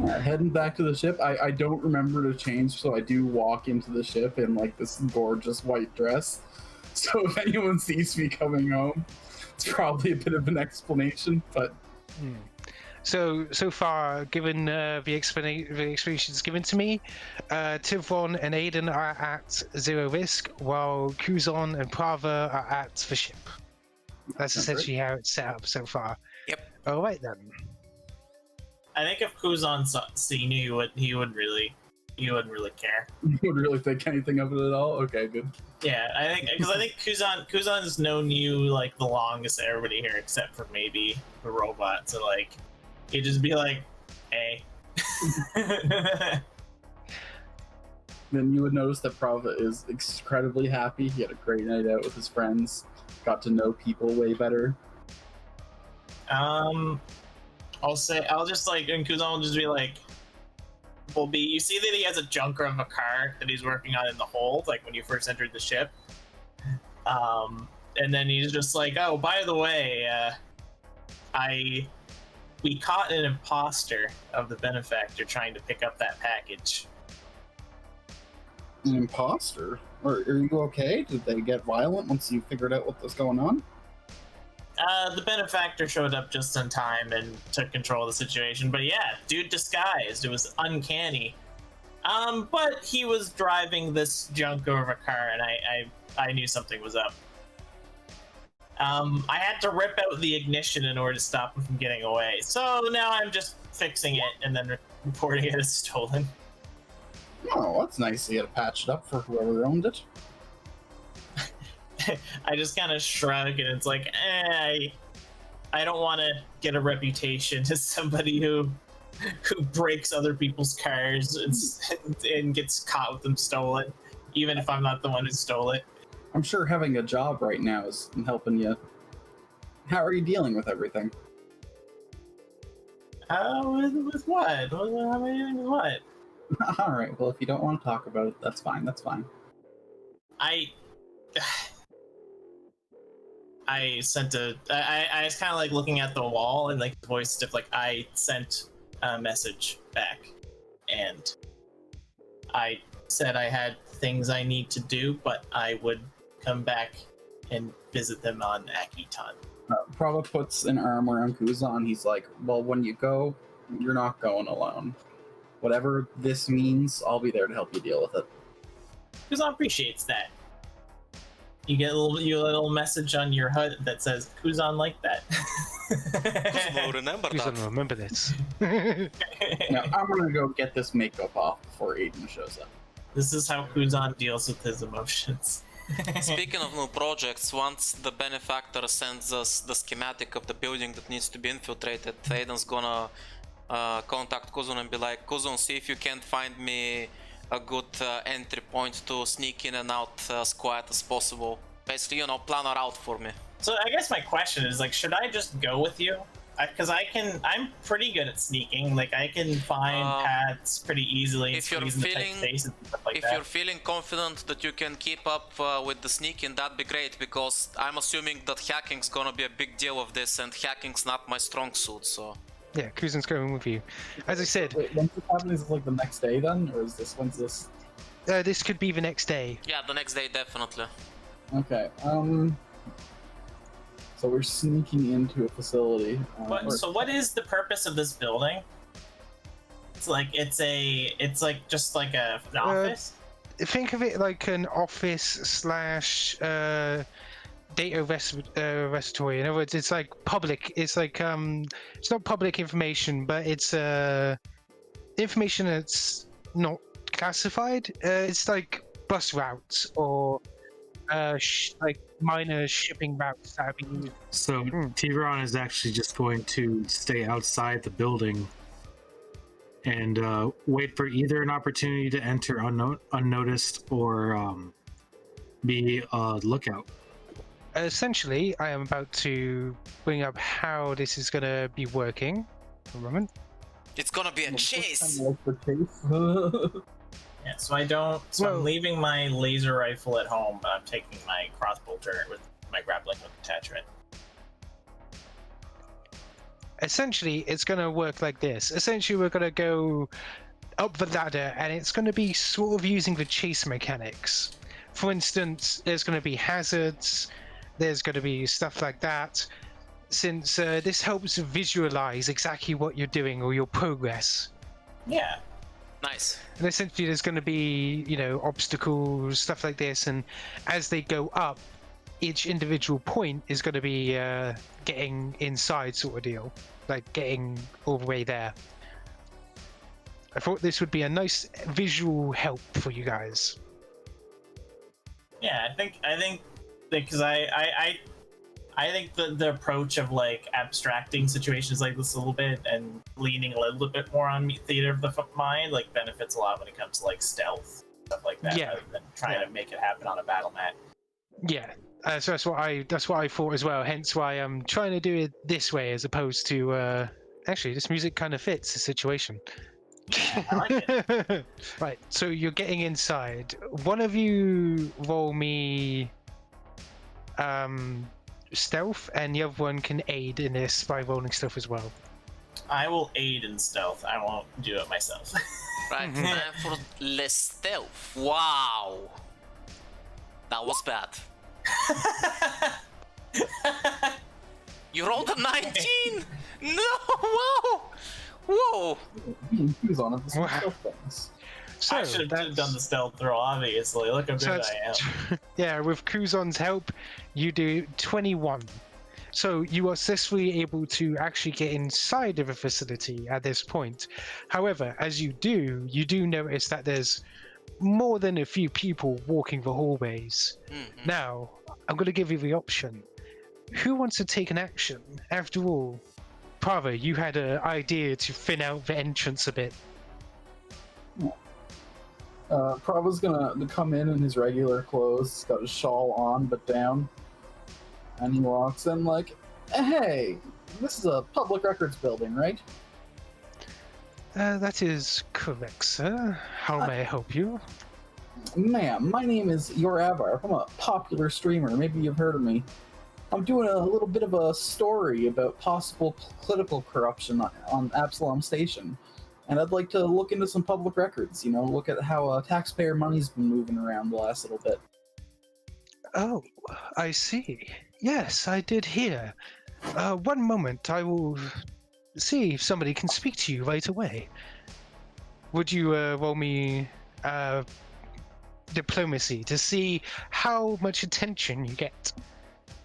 Heading back to the ship, I don't remember to change, so I do walk into the ship in like this gorgeous white dress. So if anyone sees me coming home, it's probably a bit of an explanation, but... So far, given the explanations given to me, Thiveron and Aiden are at 0 risk, while Kuzon and Prava are at the ship. That's essentially how it's set up so far. Yep. All right then. I think if Kuzon seen you, he wouldn't really care. You wouldn't really think anything of it at all? Okay, good. Yeah, I think Kuzon's known you like the longest of everybody here, except for maybe the robot. So like, he'd just be like, "Hey." Then you would notice that Prava is incredibly happy. He had a great night out with his friends, got to know people way better. I'll just like, and Kuzon will just be like, you see that he has a junker of a car that he's working on in the hold, like when you first entered the ship. And then he's just like, oh, by the way, we caught an imposter of the Benefactor trying to pick up that package. An imposter? Are you okay? Did they get violent once you figured out what was going on? The Benefactor showed up just in time and took control of the situation. But yeah, dude disguised. It was uncanny. But he was driving this junk over a car, and I knew something was up. I had to rip out the ignition in order to stop him from getting away. So now I'm just fixing it and then reporting it as stolen. Oh, that's nice to get it patched up for whoever owned it. I just kind of shrug, and it's like, I don't want to get a reputation as somebody who breaks other people's cars and gets caught with them stolen, even if I'm not the one who stole it. I'm sure having a job right now is helping you. How are you dealing with everything? With what? How am I dealing with what? All right. Well, if you don't want to talk about it, that's fine. That's fine. I sent I was kind of like looking at the wall and like the voice stuff. Like I sent a message back, and I said I had things I need to do, but I would come back and visit them on Akiton. Prava puts an arm around Kuzon. He's like, well, when you go, you're not going alone. Whatever this means, I'll be there to help you deal with it. Kuzon appreciates that. You get a little message on your HUD that says Kuzon like that. Kuzon will remember that. Kuzon will remember this. Now, I'm gonna go get this makeup off before Aiden shows up. This is how Kuzon deals with his emotions. Speaking of new projects, once the Benefactor sends us the schematic of the building that needs to be infiltrated, Aiden's gonna contact Kuzon and be like, Kuzon, see if you can't find me a good entry point to sneak in and out as quiet as possible. Basically, you know, plan a route for me. So I guess my question is, like, should I just go with you? Because I'm pretty good at sneaking. Like, I can find paths pretty easily. If you're feeling confident that you can keep up with the sneaking, that'd be great, because I'm assuming that hacking's gonna be a big deal of this, and hacking's not my strong suit, so... Yeah, Kuzon's going with you. As I said... Wait, when's this happening? Is it like the next day then? Or when's this? This could be the next day. Yeah, the next day, definitely. Okay, so we're sneaking into a facility. So what is the purpose of this building? It's like just like an office. Think of it like an office slash data repository. In other words, it's like public. It's like it's not public information, but it's information that's not classified. It's like bus routes or like minor shipping routes that have been used. So Thiveron is actually just going to stay outside the building and wait for either an opportunity to enter unnoticed or be a lookout. Essentially, I am about to bring up how this is going to be working. For a moment. It's gonna be a chase! Yeah, so I'm leaving my laser rifle at home, but I'm taking my crossbow turret with my grappling hook attachment. essentially, it's going to work like this. Essentially, we're going to go up the ladder, and it's going to be sort of using the chase mechanics. For instance, there's going to be hazards, there's going to be stuff like that, since this helps visualize exactly what you're doing or your progress. Yeah. Nice. And essentially, there's going to be, you know, obstacles, stuff like this, and as they go up, each individual point is going to be getting inside, sort of deal, like getting all the way there. I thought this would be a nice visual help for you guys. Yeah, I think because I think the approach of like abstracting situations like this a little bit and leaning a little bit more on theater of the mind like benefits a lot when it comes to like stealth stuff like that, Yeah. rather than trying to make it happen on a battle mat. Yeah, so that's what I thought as well. Hence why I'm trying to do it this way as opposed to actually this music kind of fits the situation. I like it. Right, so you're getting inside. One of you roll me stealth, and the other one can aid in this by rolling stealth as well. I will aid in stealth. I won't do it myself. Right, time for less stealth. Wow. That was bad. You rolled a 19? No! Whoa! Whoa! Kuzon at the Wow. stealth things. So I should have that's- done the stealth throw, obviously. Look how so good that's- I am. Yeah, with Kuzon's help, you do 21. So you are successfully able to actually get inside of a facility at this point. However, as you do notice that there's more than a few people walking the hallways. Mhm. Now, I'm going to give you the option. Who wants to take an action? After all, Prava, you had an idea to thin out the entrance a bit. Prava's gonna come in his regular clothes. He's got his shawl on but down, and he walks in like, "Hey, this is a public records building, right?" That is correct, sir. How may I help you? Ma'am, my name is Yoravar. I'm a popular streamer. Maybe you've heard of me. I'm doing a little bit of a story about possible political corruption on Absalom Station. And I'd like to look into some public records, you know, look at how taxpayer money's been moving around the last little bit. Oh, I see. Yes, I did hear. One moment, I will see if somebody can speak to you right away. Would you roll me diplomacy to see how much attention you get?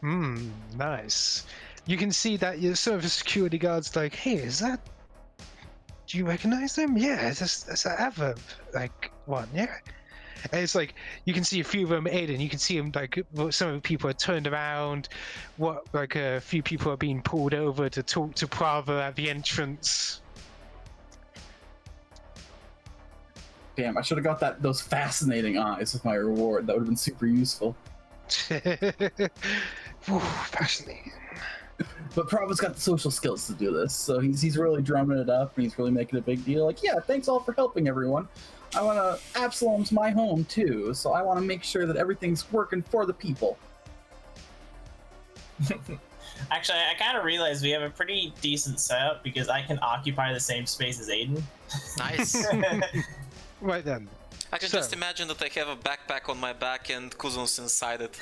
Nice. You can see that your some of the security guards like, hey, is that? Do you recognize them? Yeah, that's that other like one, yeah. And it's like you can see a few of them, Aiden. You can see them like some of the people are turned around. Like a few people are being pulled over to talk to Prava at the entrance. Damn, I should have got those fascinating eyes with my reward. That would have been super useful. Ooh, fascinating. But Prava's got the social skills to do this, so he's really drumming it up, and he's really making a big deal. Like, yeah, thanks all for helping everyone. I want to... Absalom's my home, too, so I want to make sure that everything's working for the people. Actually, I kind of realized we have a pretty decent setup because I can occupy the same space as Aiden. Nice. Right then. I can So- just imagine that I have a backpack on my back and Kuzon's inside it.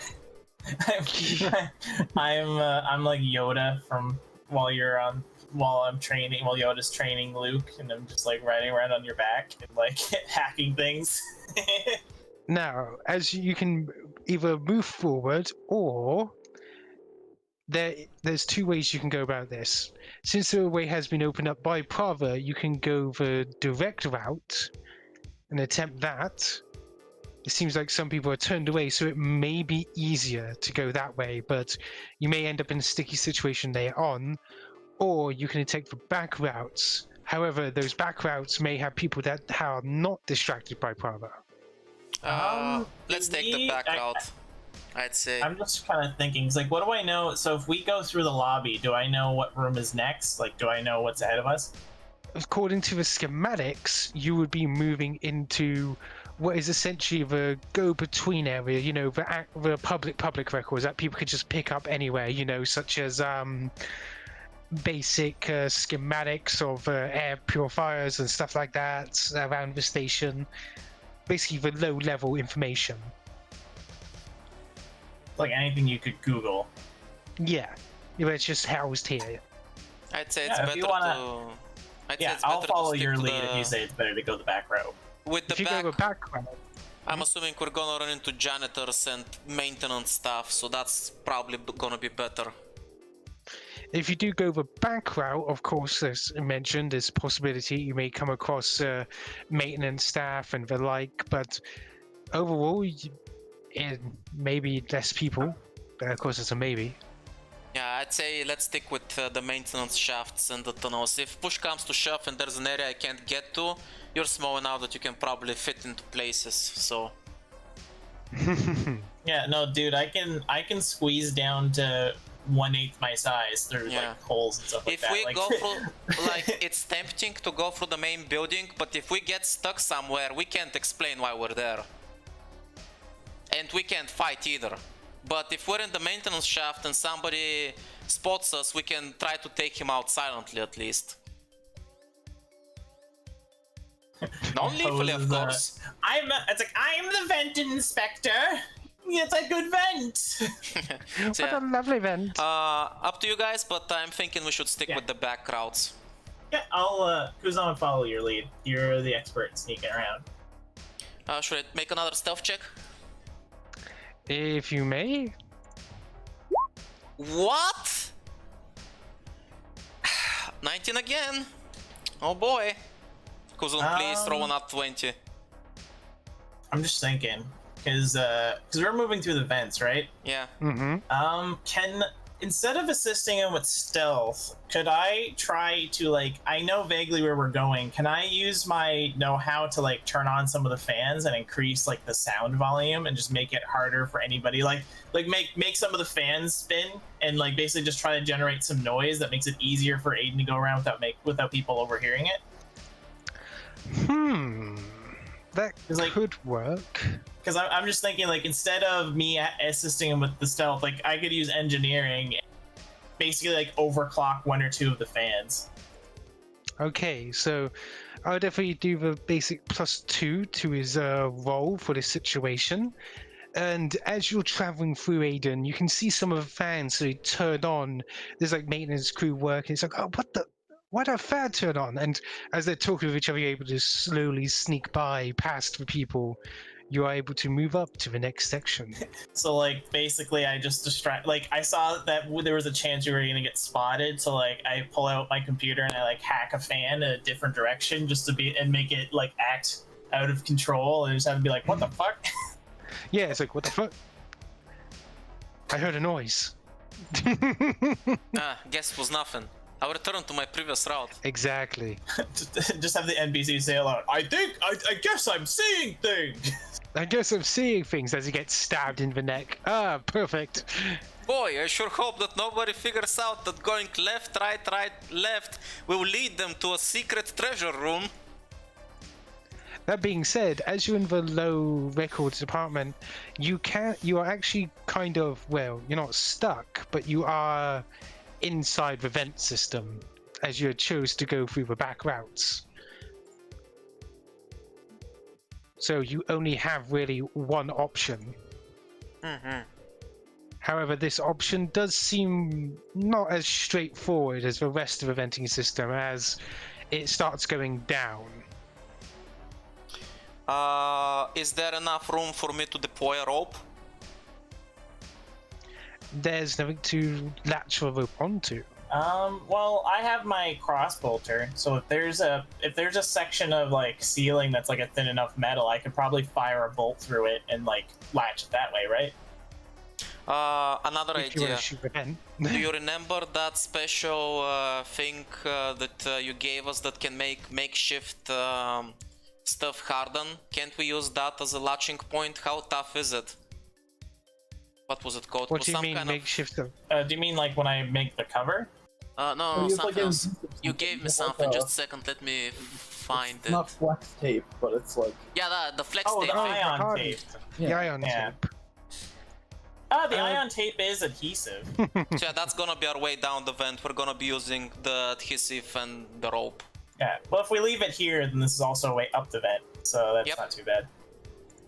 I'm like Yoda from while Yoda's training Luke, and I'm just like riding around on your back and like hacking things. Now, as you can either move forward or there's two ways you can go about this. Since the way has been opened up by Prava, you can go the direct route and attempt that. It seems like some people are turned away, so it may be easier to go that way, but you may end up in a sticky situation later on, or you can take the back routes. However, those back routes may have people that are not distracted by Prava. Let's take the back route, I'd say. I'm just kind of thinking, it's like, what do I know? So if we go through the lobby, do I know what room is next? Like, do I know what's ahead of us? According to the schematics, you would be moving into what is essentially the go-between area, you know, the public records that people could just pick up anywhere, you know, such as basic schematics of air purifiers and stuff like that around the station. Basically, the low-level information. Like anything you could Google. Yeah, it's just housed here. I'd say Yeah, it's if better you wanna- to. I'd say Yeah, it's I'll better to follow stick your to lead the, if you say it's better to go the back route. with the If you back. go background, I'm assuming we're gonna run into janitors and maintenance stuff, so that's probably gonna be better. if you do go the back route, of course, as mentioned, there's a possibility you may come across maintenance staff and the like, but overall, it may be less people. But of course, it's a maybe. Yeah, I'd say let's stick with the maintenance shafts and the tunnels. If push comes to shove and there's an area I can't get to, you're small enough that you can probably fit into places, so... Yeah, no, dude, I can squeeze down to 1/8 my size through Yeah. like holes and stuff like If that. we like, go through, like, it's tempting to go through the main building, but if we get stuck somewhere, we can't explain why we're there. And we can't fight either. But if we're in the maintenance shaft and somebody spots us, we can try to take him out silently at least. Non-lethally, of Poses, course. it's like I'm the vent inspector. It's a good vent. So, What a yeah. lovely event. Up to you guys, but I'm thinking we should stick Yeah. with the back routes. Yeah, I'll Kuzon follow your lead. You're the expert sneaking around. Should I make another stealth check? If you may. What? 19 again. Oh boy. Kuzon, please throw an up 20. I'm just thinking, because we're moving through the vents, right? Yeah. Mm-hmm. Can instead of assisting him with stealth, could I try to I know vaguely where we're going. Can I use my know-how to turn on some of the fans and increase the sound volume and just make it harder for anybody make some of the fans spin and basically just try to generate some noise that makes it easier for Aiden to go around without people overhearing it? That It's could work. Because I'm just thinking, instead of me assisting him with the stealth, I could use engineering, basically, overclock one or two of the fans. Okay, so I'll definitely do the basic +2 to his roll for this situation. And as you're traveling through Aiden, you can see some of the fans so turn on. There's maintenance crew working. It's oh, why did a fan turn on? And as they're talking with each other, you're able to slowly sneak by past the people. You are able to move up to the next section. So, basically, I just distract. I saw that there was a chance you were gonna get spotted, so I pull out my computer and I hack a fan in a different direction just to make it act out of control, and just have to be what the fuck? Yeah, it's what the fuck? I heard a noise. Guess it was nothing. I'll return to my previous route. Exactly. Just have the NPC say aloud, I guess I'm seeing things. I guess I'm seeing things as he gets stabbed in the neck. Ah, perfect. Boy, I sure hope that nobody figures out that going left, right, left will lead them to a secret treasure room. That being said, as you're in the low records department, you are actually kind of, well, you're not stuck, but you are inside the vent system as you chose to go through the back routes. So you only have really one option. However, this option does seem not as straightforward as the rest of the venting system as it starts going down. Is there enough room for me to deploy a rope? There's nothing to latch a rope onto. Well, I have my cross bolter, so if there's a section of ceiling that's a thin enough metal, I could probably fire a bolt through it and latch it that way, right? Another If you want idea. to shoot the vent. Do you remember that special thing that you gave us that can make makeshift stuff harden? Can't we use that as a latching point? How tough is it? What was it called? What Was do you some mean kind makeshift? Do you mean when I make the cover? No, Use, something else. adhesive You something. gave me It's something. a- Just a second. Let me find It's it. not flex tape, but it's Yeah, the flex Oh, tape the thing. ion tape. The ion Yeah. tape. The ion tape is adhesive. So yeah, that's gonna be our way down the vent. We're gonna be using the adhesive and the rope. Yeah. Well, if we leave it here, then this is also a way up the vent, so that's Yep. not too bad.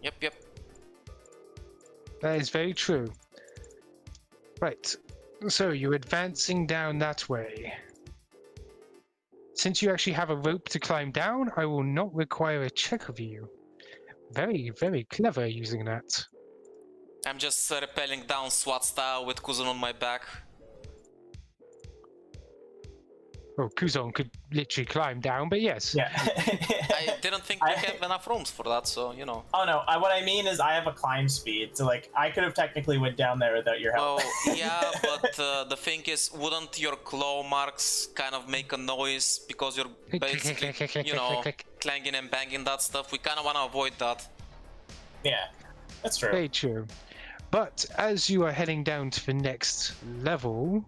Yep. That is very true. Right. So you're advancing down that way. Since you actually have a rope to climb down, I will not require a check of you. Very, very clever using that. I'm just rappelling down SWAT style with Kuzon on my back. Oh, Kuzon could literally climb down, but yes. Yeah. I didn't think we have enough rooms for that, so you know. Oh no! What I mean is, I have a climb speed, so like I could have technically went down there without your help. Well, yeah, but the thing is, wouldn't your claw marks kind of make a noise because you're basically, you know, clanging and banging that stuff? We kind of want to avoid that. Yeah, that's true. Very true. But as you are heading down to the next level,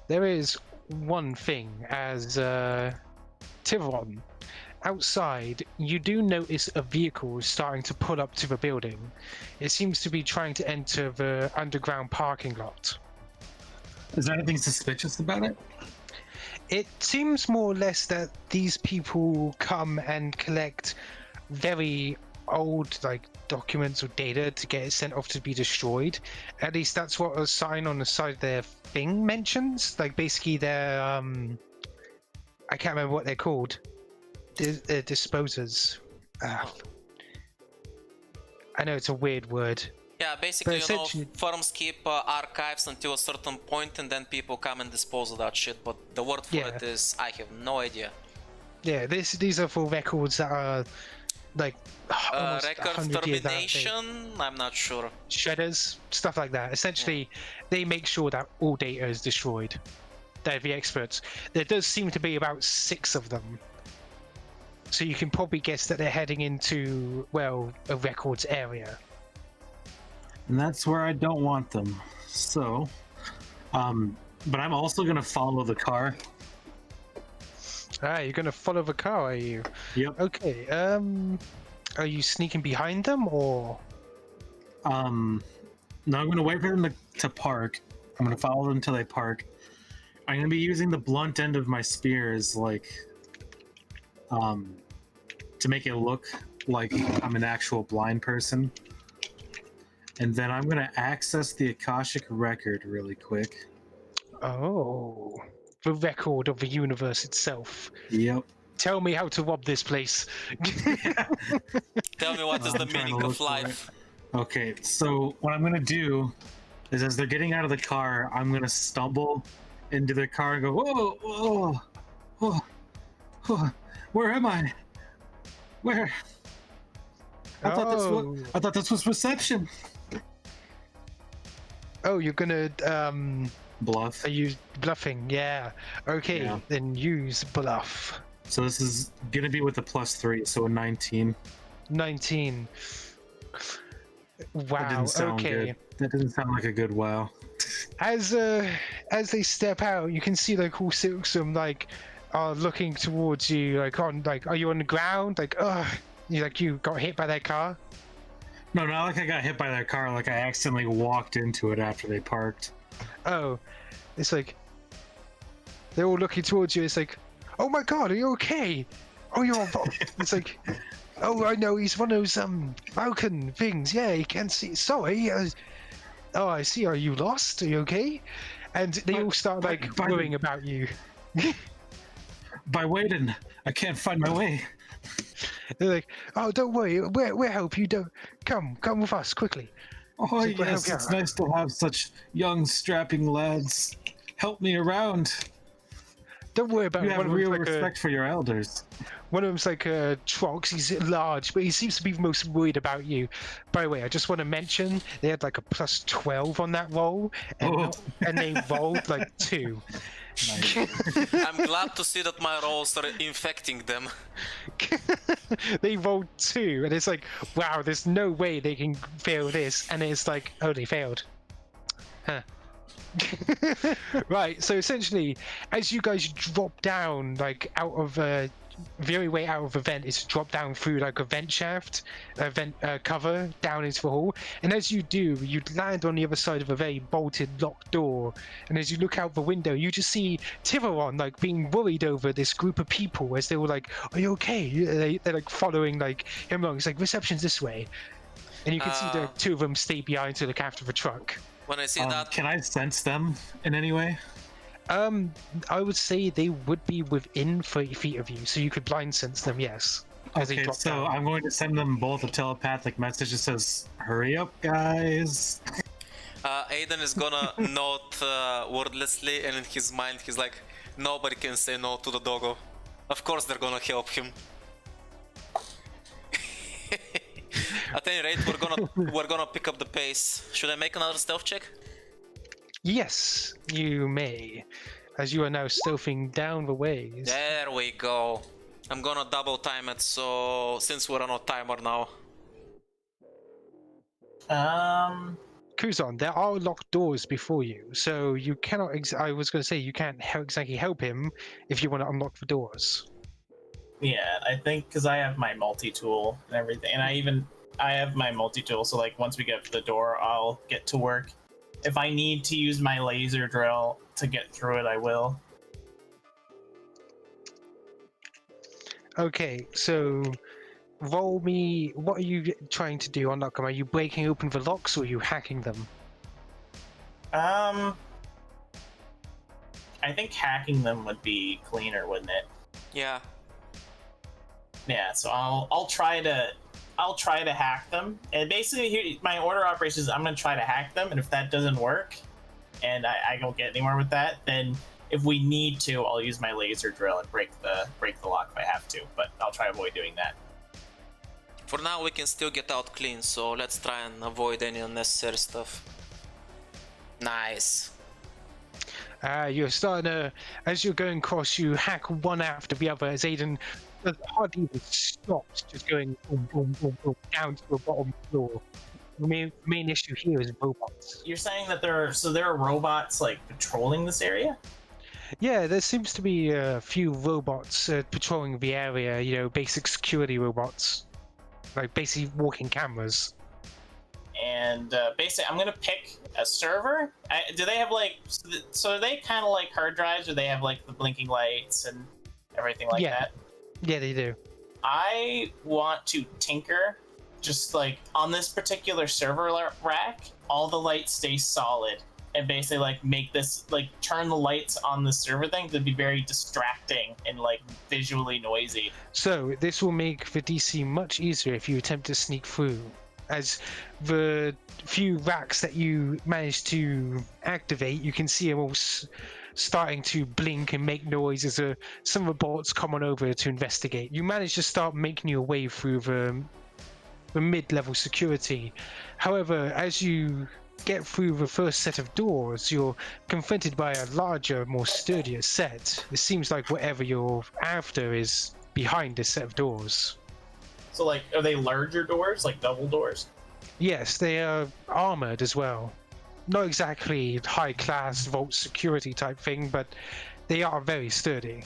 there is one thing. As Thiveron, outside, you do notice a vehicle starting to pull up to the building. It seems to be trying to enter the underground parking lot. Is there anything suspicious about it? It seems more or less that these people come and collect very old documents or data to get it sent off to be destroyed. At least that's what a sign on the side of their thing mentions. Like basically their I can't remember what they're called. Disposers. I know it's a weird word. Yeah, basically, But you know, essentially- firms keep archives until a certain point, and then people come and dispose of that shit. But the word for Yeah. it is, I have no idea. Yeah, these are for records that are like almost Record 100 years out of date. termination? I'm not sure. Shredders, stuff like that. Essentially, they make sure that all data is destroyed. They're the experts. There does seem to be about 6 of them. So you can probably guess that they're heading into, well, a records area. And that's where I don't want them. So, but I'm also gonna follow the car. Ah, you're gonna follow the car, are you? Yep. Okay, are you sneaking behind them, or? No, I'm gonna wait for them to park. I'm gonna follow them until they park. I'm gonna be using the blunt end of my spear as to make it look like I'm an actual blind person. And then I'm gonna access the Akashic record really quick. Oh, the record of the universe itself. Yep. Tell me how to rob this place. Tell me what is the I'm trying to meaning look of for life. Okay, so what I'm gonna do is, as they're getting out of the car, I'm gonna stumble into the car and go, whoa, whoa, whoa, whoa, where am I? Where? I thought this was reception. Oh, you're gonna Bluff. are you bluffing? Yeah. Okay, Yeah. then use bluff. So this is gonna be with the +3, so a 19. 19. That Wow. didn't sound Okay. good. That doesn't sound like a good wow. As they step out, you can see like all 6 of them are looking towards you. Are you on the ground? You got hit by that car. No, not like I got hit by that car. Like I accidentally walked into it after they parked. Oh, it's like they're all looking towards you. It's like, oh my god, are you okay? Oh, you're. It's like, oh, I know he's one of those broken things. Yeah, he can't see. Sorry. Oh, I see. Are you lost? Are you okay? And they all start worrying about you. By waiting, I can't find my way. They're like, oh, don't worry. We'll help you. Don't come with us quickly. Oh Like, well, yes, yeah. it's nice to have such young, strapping lads help me around. Don't worry about You it. have real respect for your elders. One of them's like Trox. He's large, but he seems to be most worried about you. By the way, I just want to mention they had like a +12 on that roll, and, and they rolled like 2. I'm glad to see that my rolls are infecting them. They rolled 2, and it's like, wow, there's no way they can fail this, and it's like, oh, they failed. Huh. Right, so essentially, as you guys drop down, out of the only way out of the vent is to drop down through like a vent shaft, a vent cover down into the hall. And as you do, you land on the other side of a very bolted, locked door. And as you look out the window, you just see Thiveron like being worried over this group of people as they were like, "Are you okay?" They're like following like him along. It's like reception's this way, and you can see the two of them stay behind to look after the truck. When I see that, Can I sense them in any way? I would say they would be within 30 feet of you, so you could blind sense them, yes. As they Okay, drop so down. I'm going to send them both a telepathic message that says, "Hurry up, guys." Aiden is gonna note wordlessly, and in his mind he's like, nobody can say no to the doggo. Of course they're gonna help him. At any rate, we're gonna pick up the pace. Should I make another stealth check? Yes, you may, as you are now stealthing down the ways. There we go. I'm gonna double time it, so since we're on a timer now. Kuzon, there are locked doors before you, so you cannot. I was going to say you can't exactly help him if you want to unlock the doors. Yeah, I think because I have my multi-tool and everything, and I have my multi-tool, so like once we get to the door, I'll get to work. If I need to use my laser drill to get through it, I will. Okay, so roll me. What are you trying to do? Unlock them? Are you breaking open the locks or are you hacking them? I think hacking them would be cleaner, wouldn't it? Yeah. Yeah, so I'll try to hack them, and basically here my order of operations is I'm gonna try to hack them, and if that doesn't work, and I don't get anywhere with that, then if we need to, I'll use my laser drill and break the lock if I have to. But I'll try to avoid doing that. For now, we can still get out clean, so let's try and avoid any unnecessary stuff. Nice. You're starting to, as you're going across, you hack one after the other as Aiden hardly even stops, just going boom, boom, boom, boom, down to the bottom floor. The main issue here is robots. You're saying that there are robots like patrolling this area? Yeah, there seems to be a few robots patrolling the area, you know, basic security robots. Like basically walking cameras. And basically, I'm gonna pick a server. Do they have like, so are they kind of like hard drives, or they have like the blinking lights and everything like that? Yeah, they do. I want to tinker, just like on this particular server rack, all the lights stay solid, and basically like make this, like turn the lights on the server thing to be very distracting and like visually noisy. So this will make the DC much easier if you attempt to sneak through, as the few racks that you manage to activate, you can see them all starting to blink and make noise as some of the bots come on over to investigate. You manage to start making your way through the mid-level security. However, as you get through the first set of doors, you're confronted by a larger, more sturdier set. It seems like whatever you're after is behind this set of doors. So like, are they larger doors, like double doors? Yes, they are armored as well. Not exactly high-class vault security type thing, but they are very sturdy.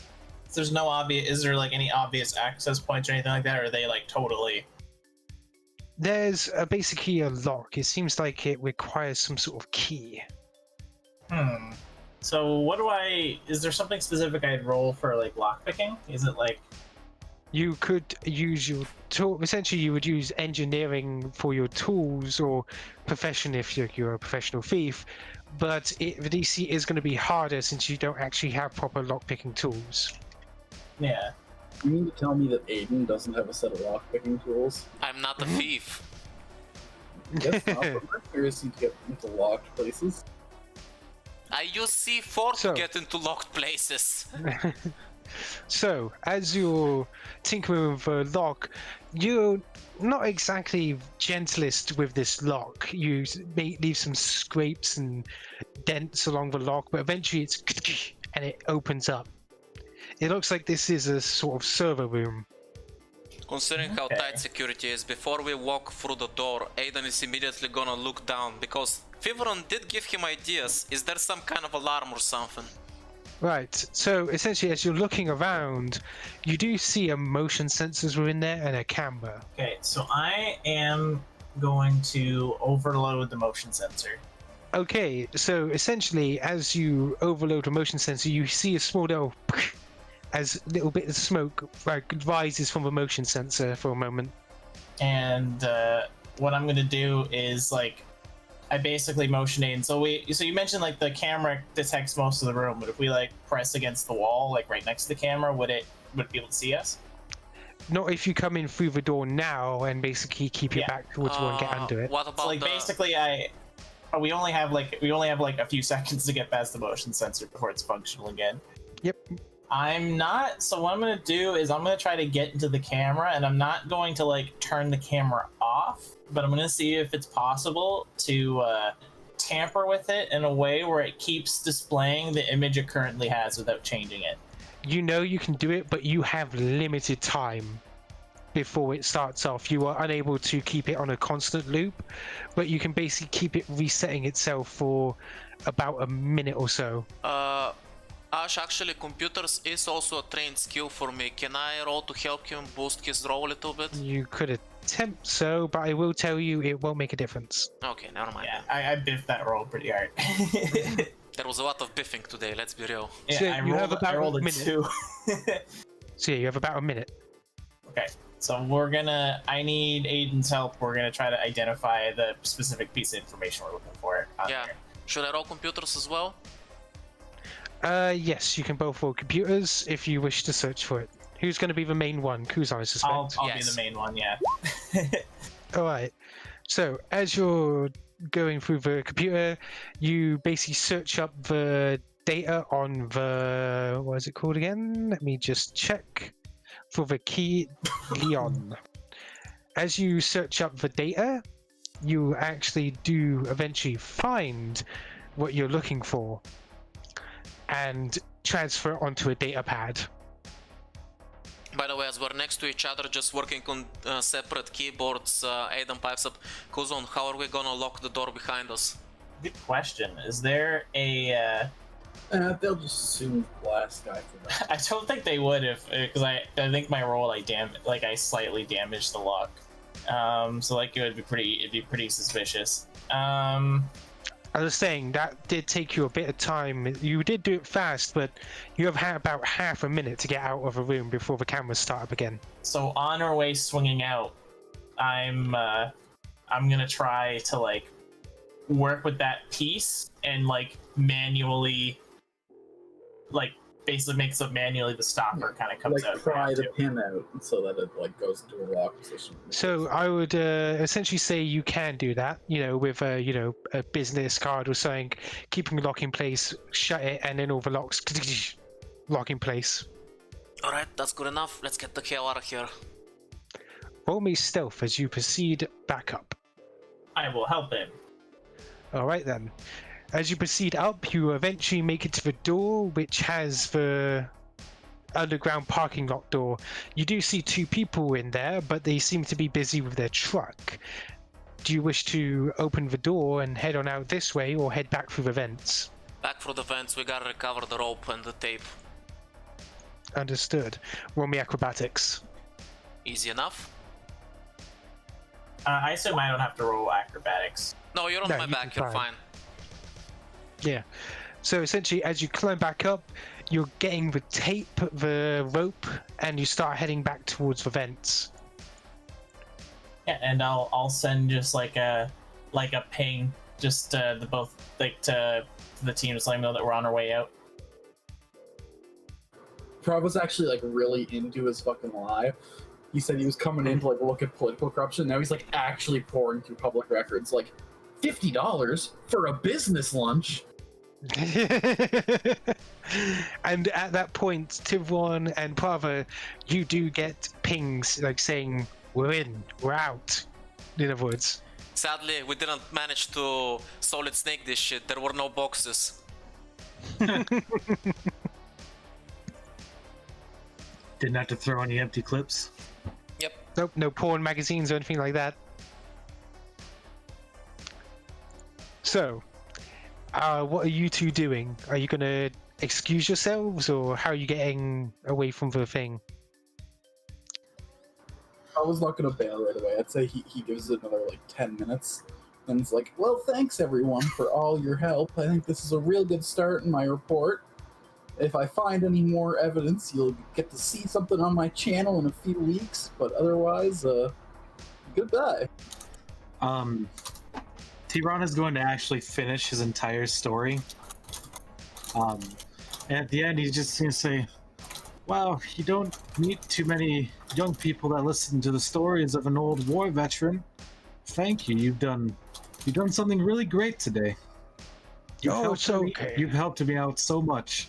There's no obvious. Is there like any obvious access points or anything like that, or are they like totally? There's basically a lock. It seems like it requires some sort of key. So what do is there something specific I'd roll for like lockpicking? Is it like... You could use your tool. Essentially, you would use engineering for your tools, or profession if you're a professional thief. But the DC is going to be harder since you don't actually have proper lockpicking tools. Yeah. You mean to tell me that Aiden doesn't have a set of lockpicking tools? I'm not a thief. Guess not, but we're curious to get into locked places. I use C4 So- to get into locked places. So, as you're tinkering with the lock, you're not exactly gentlest with this lock. You may leave some scrapes and dents along the lock, but eventually it's and it opens up. It looks like this is a sort of server room. Considering how tight security is, before we walk through the door, Aiden is immediately gonna look down, because Thiveron did give him ideas. Is there some kind of alarm or something? Right. So essentially, as you're looking around, you do see a motion sensors were in there and a camera. Okay, so I am going to overload the motion sensor. Okay. So essentially, as you overload the motion sensor, you see a small little as a little bit of smoke like rises from the motion sensor for a moment. And what I'm gonna do is like, I basically motion Aiden. So you mentioned like the camera detects most of the room, but if we like press against the wall, like right next to the camera, would it be able to see us? Not if you come in through the door now and basically keep your Yeah. back towards the wall and get under it. What about So like the... basically, we only have like a few seconds to get past the motion sensor before it's functional again. Yep. So what I'm gonna do is I'm gonna try to get into the camera, and I'm not going to like turn the camera off, but I'm gonna see if it's possible to tamper with it in a way where it keeps displaying the image it currently has without changing it. You know you can do it, but you have limited time before it starts off. You are unable to keep it on a constant loop, but you can basically keep it resetting itself for about a minute or so. Ash, actually, computers is also a trained skill for me. Can I roll to help him boost his roll a little bit? You could attempt so, but I will tell you it won't make a difference. Okay, never mind. Yeah, I biffed that roll pretty hard. There was a lot of biffing today, let's be real. Yeah, So I you have rolled, about I rolled a a minute. 2. So yeah, you have about a minute. Okay, so I need Aiden's help. We're gonna try to identify the specific piece of information we're looking for. Yeah. Here. Should I roll computers as well? Yes, you can both roll computers if you wish to search for it. Who's going to be the main one? Kuzon, I suspect. I'll Yes. be the main one, yeah. Alright, so as you're going through the computer, you basically search up the data on the... what is it called again? Let me just check. For the key Leon. As you search up the data, you actually do eventually find what you're looking for and transfer it onto a data pad. By the way, as we're next to each other, just working on separate keyboards, Aiden pipes up. Kuzon, how are we gonna lock the door behind us? Good question. Is there a... They'll just assume blast guy for that. I don't think they would if... Because I think my roll, I slightly damaged the lock. So like it'd be pretty suspicious. I was saying that did take you a bit of time. You did do it fast, but you have had about half a minute to get out of a room before the cameras start up again. So on our way swinging out, I'm gonna try to like work with that piece and like manually, like basically makes up manually the stopper kind of comes Like out. pry the pin out so that it like goes into a lock position. So I would essentially say you can do that, with a business card or something, keeping the lock in place, shut it, and then all the locks lock in place. Alright, that's good enough. Let's get the hell out of here. Roll me stealth as you proceed back up. I will help him. Alright then. As you proceed up, you eventually make it to the door, which has the underground parking lot door. You do see two people in there, but they seem to be busy with their truck. Do you wish to open the door and head on out this way, or head back through the vents? Back for the vents, we gotta recover the rope and the tape. Understood. Roll me acrobatics. Easy enough. I assume I don't have to roll acrobatics. No, you're on No, my you back, can you're fine. fine. Yeah. So essentially, as you climb back up, you're getting the tape, the rope, and you start heading back towards the vents. Yeah, and I'll send just like a ping, just to the team to let them know that we're on our way out. Prava's actually like really into his fucking lie. He said he was coming in to like look at political corruption. Now he's like actually pouring through public records, like $50 for a business lunch. And at that point, Thiveron and Prava, you do get pings like saying, "We're in, we're out." In other words, Sadly, we didn't manage to solid snake this shit. There were no boxes. Didn't have to throw any empty clips. Yep. nope, no porn magazines or anything like that. So, what are you two doing? Are you gonna excuse yourselves, or how are you getting away from the thing? I was not gonna bail right away. I'd say he gives it another like 10 minutes. And it's like, well, thanks everyone for all your help. I think this is a real good start in my report. If I find any more evidence, you'll get to see something on my channel in a few weeks. But otherwise, goodbye. Thiveron is going to actually finish his entire story. And at the end, he's just going to say, wow, you don't meet too many young people that listen to the stories of an old war veteran. Thank you. You've done something really great today. It's okay. You've helped me out so much.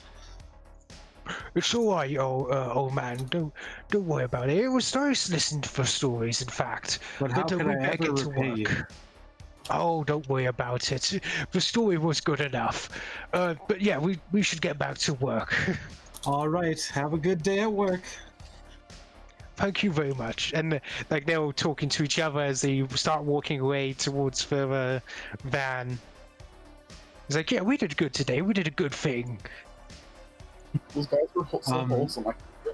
It's all right, old man. Don't worry about it. It was nice listening to the stories, in fact. But how can we I better ever get to repay work. you? Oh, don't worry about it. The story was good enough. But yeah, we should get back to work. All right. Have a good day at work. Thank you very much. And like they're all talking to each other as they start walking away towards the van. It's like, yeah, we did good today. We did a good thing. Those guys were so wholesome.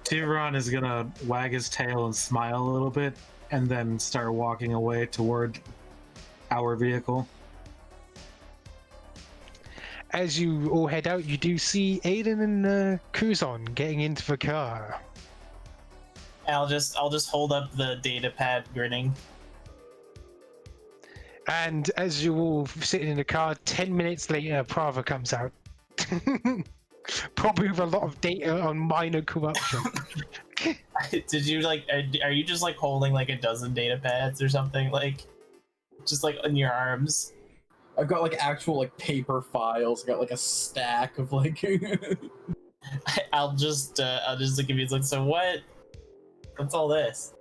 Thiveron is gonna wag his tail and smile a little bit, and then start walking away toward our vehicle. As you all head out, you do see Aiden and Kuzon getting into the car. I'll just hold up the data pad, grinning. And as you're all sitting in the car, 10 minutes later, Prava comes out. Probably with a lot of data on minor corruption. Did you like? Are you just like holding like a dozen data pads or something? Like, just like in your arms? I've got like actual like paper files. I got like a stack of like. I'll just look at you. It's like, so what? What's all this?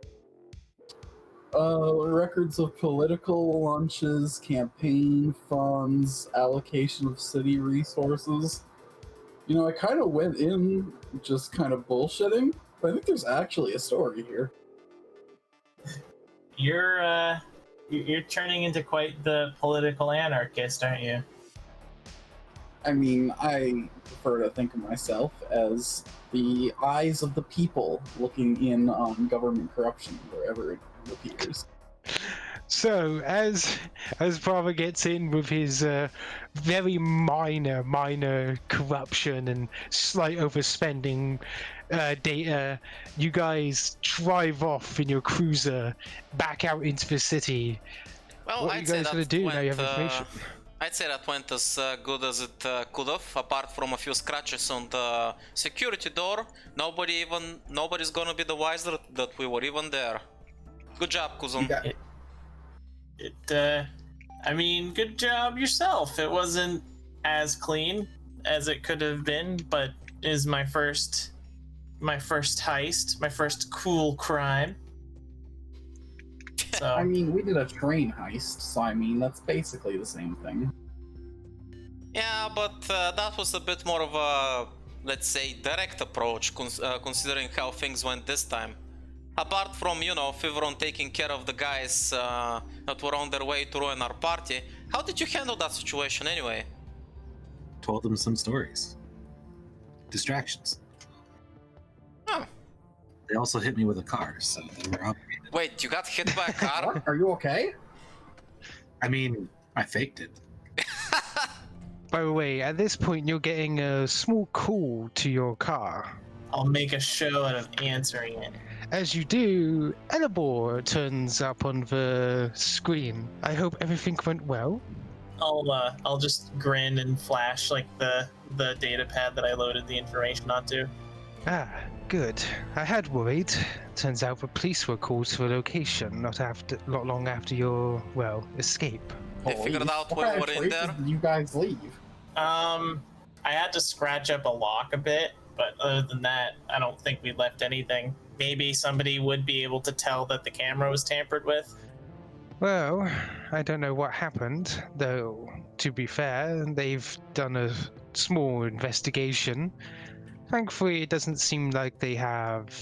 Records of political lunches, campaign funds, allocation of city resources. You know, I kind of went in just kind of bullshitting, but I think there's actually a story here. You're turning into quite the political anarchist, aren't you? I mean, I prefer to think of myself as the eyes of the people looking in on government corruption wherever it appears. So, as Prava gets in with his very minor corruption and slight overspending data, you guys drive off in your cruiser back out into the city. Well, What are you guys going to do now you have information? I'd say that went as good as it could have, apart from a few scratches on the security door. Nobody's gonna be the wiser that we were even there. Good job, Kuzon. I mean, good job yourself. It wasn't as clean as it could have been, but is my first heist, my first cool crime. So, I mean, we did a train heist, so I mean, that's basically the same thing. Yeah, but that was a bit more of a, let's say, direct approach, considering how things went this time. Apart from, you know, Thiveron taking care of the guys that were on their way to ruin our party, how did you handle that situation anyway? Told them some stories. Distractions. Huh. They also hit me with a car, so they were obligated. Wait, you got hit by a car? What? Are you okay? I mean, I faked it. By the way, at this point, you're getting a small call to your car. I'll make a show out of answering it. As you do, Elabor turns up on the screen. I hope everything went well. I'll just grin and flash like the data pad that I loaded the information onto. Ah, good. I had worried. Turns out the police were called to a location not long after your, escape. They figured out we were in there? Did you guys leave? I had to scratch up a lock a bit, but other than that, I don't think we left anything. Maybe somebody would be able to tell that the camera was tampered with. Well, I don't know what happened, though, to be fair, they've done a small investigation. Thankfully, it doesn't seem like they have,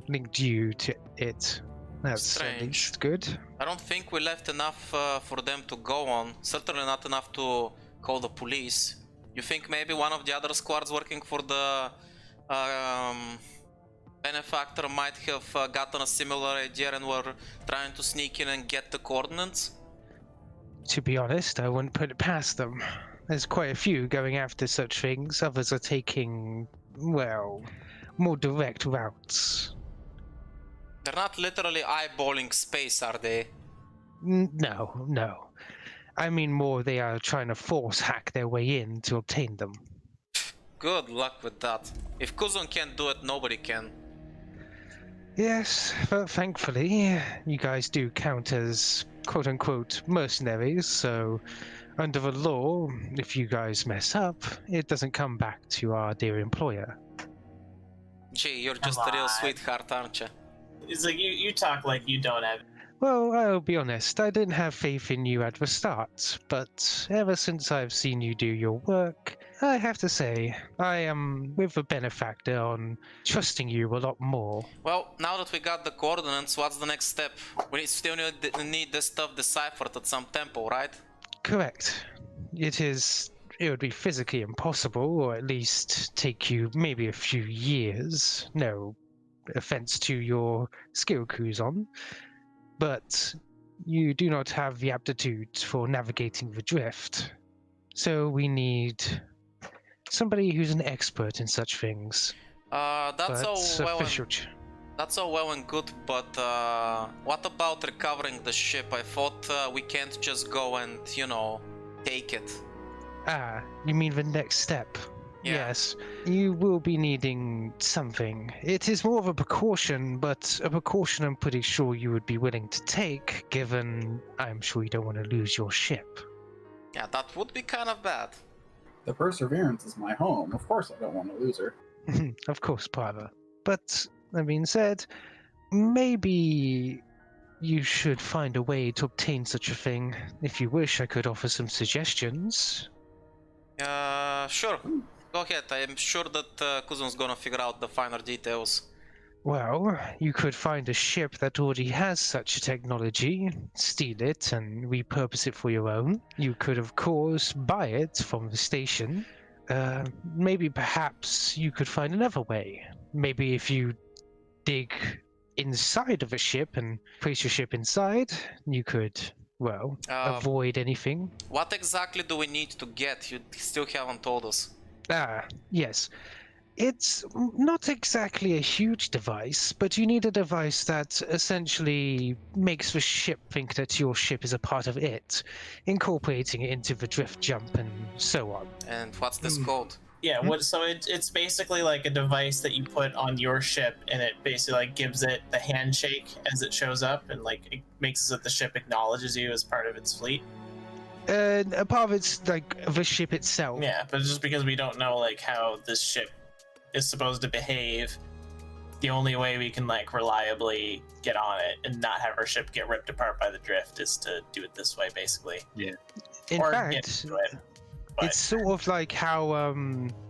linked you to it. That's Strange. at least good. I don't think we left enough for them to go on. Certainly not enough to call the police. You think maybe one of the other squads working for the Benefactor might have gotten a similar idea and were trying to sneak in and get the coordinates? To be honest, I wouldn't put it past them. There's quite a few going after such things. Others are taking, well, more direct routes. They're not literally eyeballing space, are they? No, no. I mean more they are trying to force hack their way in to obtain them. Good luck with that. If Kuzon can't do it, nobody can. Yes, but thankfully, you guys do count as quote-unquote mercenaries, so under the law, if you guys mess up, it doesn't come back to our dear employer. Gee, you're just Come a real on. sweetheart, aren't you? It's like you talk like you don't have. Well, I'll be honest, I didn't have faith in you at the start, but ever since I've seen you do your work, I have to say, I am with the Benefactor on trusting you a lot more. Well, now that we got the coordinates, what's the next step? We still need this stuff deciphered at some tempo, right? Correct. It would be physically impossible, or at least take you maybe a few years. No offense to your skill, Kuzon. But you do not have the aptitude for navigating the drift. So we need somebody who's an expert in such things. That's But all well official. that's all well and good, but what about recovering the ship? I thought we can't just go and, you know, take it. Ah, you mean the next step? Yeah. Yes, you will be needing something. It is more of a precaution, but a precaution I'm pretty sure you would be willing to take, given I'm sure you don't want to lose your ship. Yeah, that would be kind of bad. The Perseverance is my home. Of course, I don't want to lose her. Of course, Prava. But, that being said, maybe you should find a way to obtain such a thing. If you wish, I could offer some suggestions. Sure. Go ahead. I am sure that Kuzon's gonna figure out the finer details. Well, you could find a ship that already has such technology, steal it, and repurpose it for your own. You could, of course, buy it from the station. Maybe perhaps you could find another way. Maybe if you dig inside of a ship and place your ship inside, you could, well, avoid anything. What exactly do we need to get? You still haven't told us. Ah, yes. It's not exactly a huge device, but you need a device that essentially makes the ship think that your ship is a part of it, incorporating it into the drift jump and so on. And what's this code? Yeah, so it's basically like a device that you put on your ship, and it basically like gives it the handshake as it shows up, and like it makes it so that the ship acknowledges you as part of its fleet. A part of it's like the ship itself. Yeah, but just because we don't know like how this ship is supposed to behave, the only way we can like reliably get on it and not have our ship get ripped apart by the drift is to do it this way, basically. In Or fact, get into it. But it's sort of like how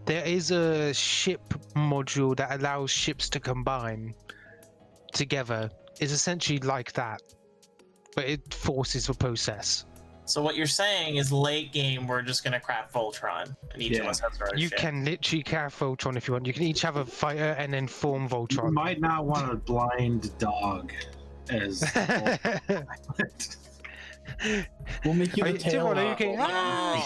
there is a ship module that allows ships to combine together. It's essentially like that, but it forces the process. so what you're saying is late game we're just gonna craft Voltron, and each of Yeah. us has our own You ship. can literally craft Voltron if you want. You can each have a fighter and then form You Voltron. might not want a blind dog as We'll make you the tail. Thiveron, are you okay? No,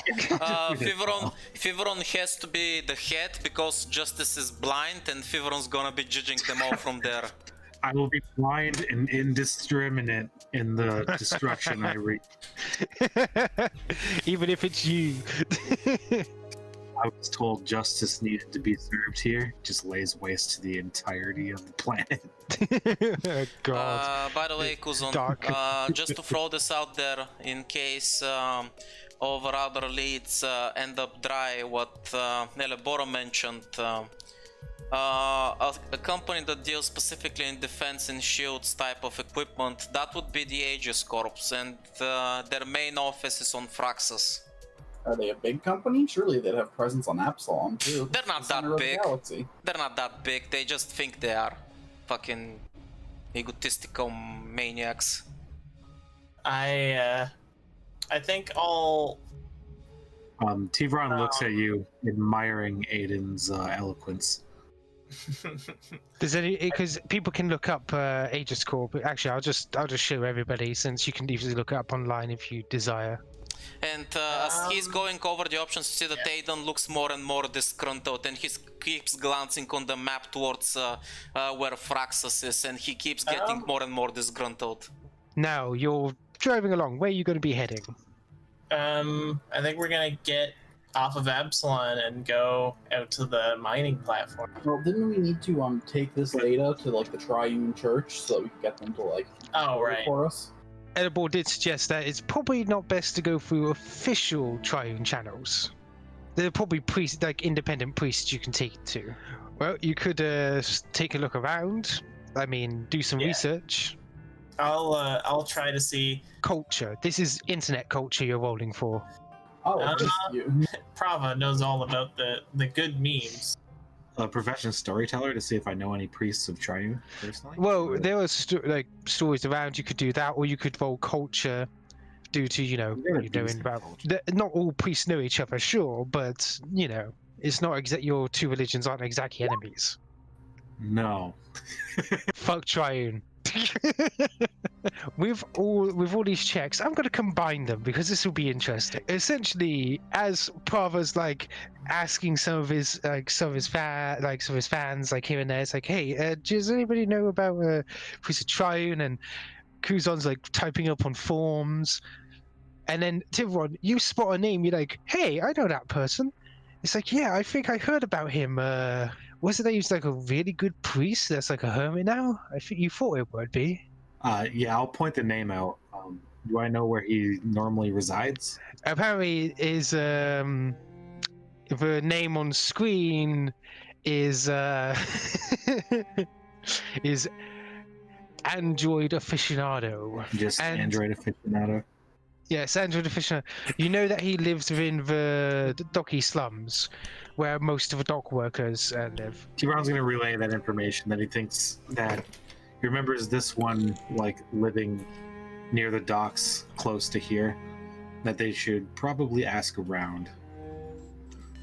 Thiveron has to be the head because Justice is blind and Thiveron's gonna be judging them all from there. I will be blind and indiscriminate in the destruction I reach. Even if it's you. I was told justice needed to be served here. Just lays waste to the entirety of the planet. God. By the way, Kuzon, Dark. just to throw this out there in case our other leads end up dry, what Neleboro mentioned, a company that deals specifically in defense and shields type of equipment, that would be the Aegis Corps, and their main office is on Fraxus. Are they a big company? Surely they'd have presence on Absalom too. They're not The center that of the big. galaxy. They're not that big, they just think they are. Fucking egotistical maniacs. I think Thiveron looks at you, admiring Aiden's eloquence. Does any because people can look up Aegis Corp, but actually I'll just show everybody since you can easily look it up online if you desire. And as he's going over the options, you see that Aiden looks more and more disgruntled, and he keeps glancing on the map towards where Fraxus is, and he keeps getting more and more disgruntled. Now you're driving along. Where are you going to be heading? I think we're gonna get off of Absalon and go out to the mining platform. Well, didn't we need to take this data to like the Triune Church so that we could get them to like right for us? Edible did suggest that it's probably not best to go through official Triune channels. There are probably priests, like independent priests, you can take it to. Well, you could take a look around. I mean, do some research. I'll try to see culture. This is internet culture you're rolling for. Oh, just you. Prava knows all about the good memes. A professional storyteller to see if I know any priests of Triune personally. Well, there are stories around. You could do that, or you could roll culture due to knowing about. Not all priests know each other, sure, but it's not your two religions aren't exactly enemies. No. Fuck Triune. With all these checks, I'm going to combine them because this will be interesting. Essentially, as Prava's like asking some of his fans like here and there, it's like, hey, does anybody know about Priest of Triune? And Kuzon's like typing up on forms, and then Thiveron, you spot a name, you're like, hey, I know that person. It's like, yeah, I think I heard about him. Was it that he was like a really good priest that's like a hermit now? I think you thought it would be. Yeah, I'll point the name out. Do I know where he normally resides? Apparently, the name on screen is is Android Aficionado. Just Android Aficionado. Yes, Android Aficionado. You know that he lives within the docky slums, where most of the dock workers live. Thiveron's going to relay that information, that he thinks that he remembers this one like living near the docks close to here, that they should probably ask around.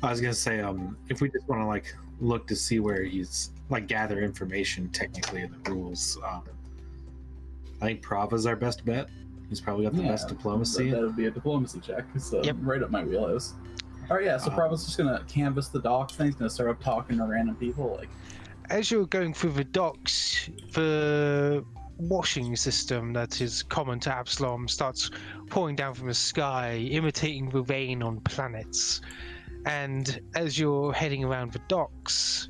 I was going to say, if we just want to like look to see where he's like gather information technically in the rules, I think Prava's our best bet. He's probably got the best diplomacy. That would be a diplomacy check. So right up my wheelhouse. All right, so Prava's just gonna canvass the docks. Then he's gonna start up talking to random people. Like, as you're going through the docks, the washing system that is common to Absalom starts pouring down from the sky, imitating the rain on planets. And as you're heading around the docks,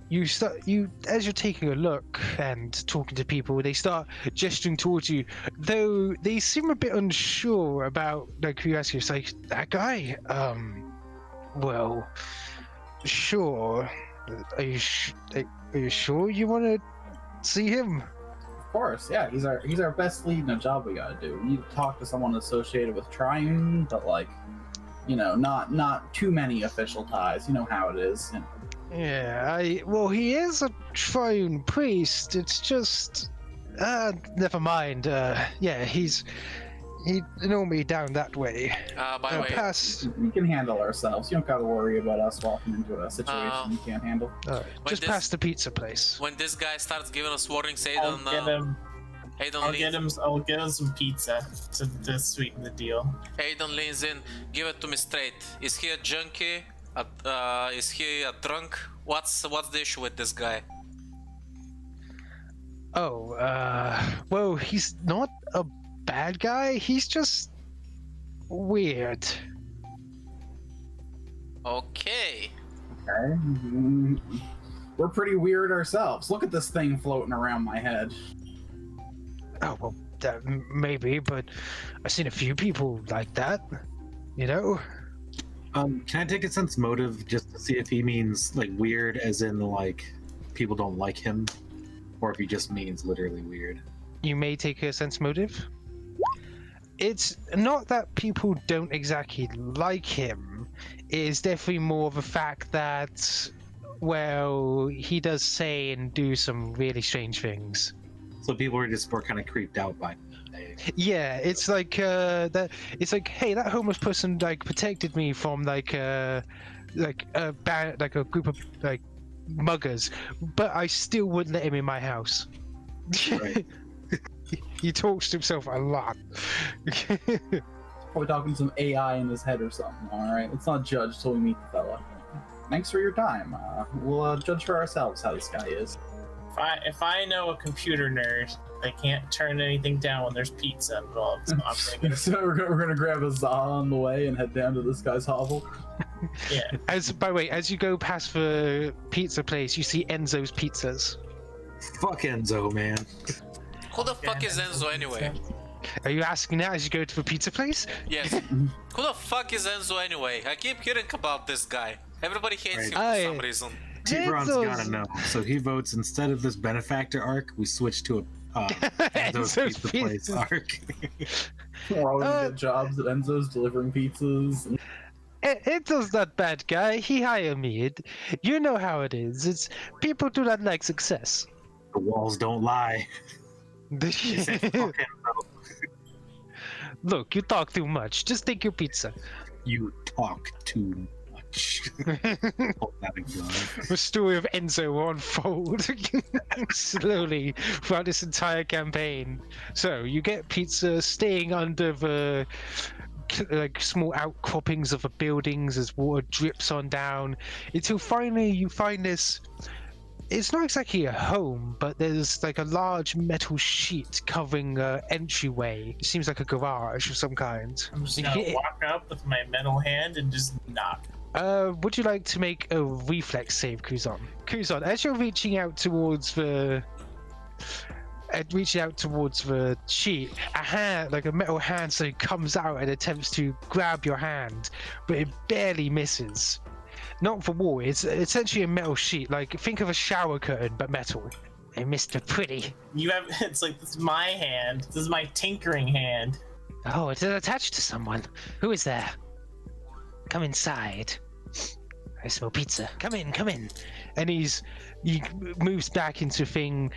as you're taking a look and talking to people, they start gesturing towards you, though they seem a bit unsure about like who you ask. It's like, that guy, well, sure. Are you sure you want to see him? of course, yeah, he's our best lead in a job we gotta do. We need to talk to someone associated with Triune, but like, not too many official ties. You know how it is. Yeah, well, he is a Triune priest. It's just, never mind. Yeah, he normally down that way. By the way, We can handle ourselves. You don't gotta worry about us walking into a situation you can't handle. Just past the pizza place. when this guy starts giving us warnings, I'll Aiden, get him some pizza to sweeten the deal. Aiden leans in. Give it to me straight. Is he a junkie? Is he a drunk? What's the issue with this guy? Oh, well, he's not a bad guy. He's just weird. Okay. Okay. We're pretty weird ourselves. Look at this thing floating around my head. Oh, well, maybe, but I've seen a few people like that, Can I take a sense motive just to see if he means like weird as in like people don't like him, or if he just means literally weird? You may take a sense motive. It's not that people don't exactly like him. It's definitely more of a fact that, well, he does say and do some really strange things. So people are just more kind of creeped out by him. fascinating. Yeah, it's like that. It's like, hey, that homeless person like protected me from like a bad like a group of like muggers, but I still wouldn't let him in my house. Right. He talks to himself a lot. Probably talking to some AI in his head or something. All right, let's not judge till we meet the fella. Thanks for your time. We'll judge for ourselves how this guy is. If I know a computer nerd, they can't turn anything down when there's pizza involved. So I'm gonna get So we're gonna grab a za on the way and head down to this guy's hovel. yeah. By the way, as you go past the pizza place, you see Enzo's Pizzas. Fuck Enzo, man. Who the fuck is Enzo anyway? Are you asking that as you go to the pizza place? Yes. Who the fuck is Enzo anyway? I keep hearing about this guy. Everybody hates him for some reason. Thiveron's Enzo's- gotta know. So he votes instead of this Benefactor arc, we switch to a Enzo's Enzo's Pizza Place Pizzas. arc. We're all gonna get jobs at Enzo's delivering pizzas. And Enzo's not bad guy. He hired me. You know how it is. It's people do not like success. The walls don't lie. They say, "Fuck Enzo." Look, you talk too much. Just take your pizza. You talk too much. Hold that again. The story of Enzo will unfold slowly throughout this entire campaign. So you get pizza staying under the like small outcroppings of the buildings as water drips on down until finally you find this. It's not exactly a home, but there's like a large metal sheet covering an entryway. It seems like a garage of some kind. I'm just gonna walk up with my metal hand and just knock. Would you like to make a reflex save, Kuzon? Kuzon, as you're reaching out towards the sheet, a hand, like a metal hand, so it comes out and attempts to grab your hand, but it barely misses. Not the wall, it's essentially a metal sheet. Like, think of a shower curtain, but metal. Hey, Mr. Pretty. It's like, this is my hand. This is my tinkering hand. Oh, it's attached to someone. Who is there? Come inside. I smell pizza. Come in, come in. And he moves back into a thing,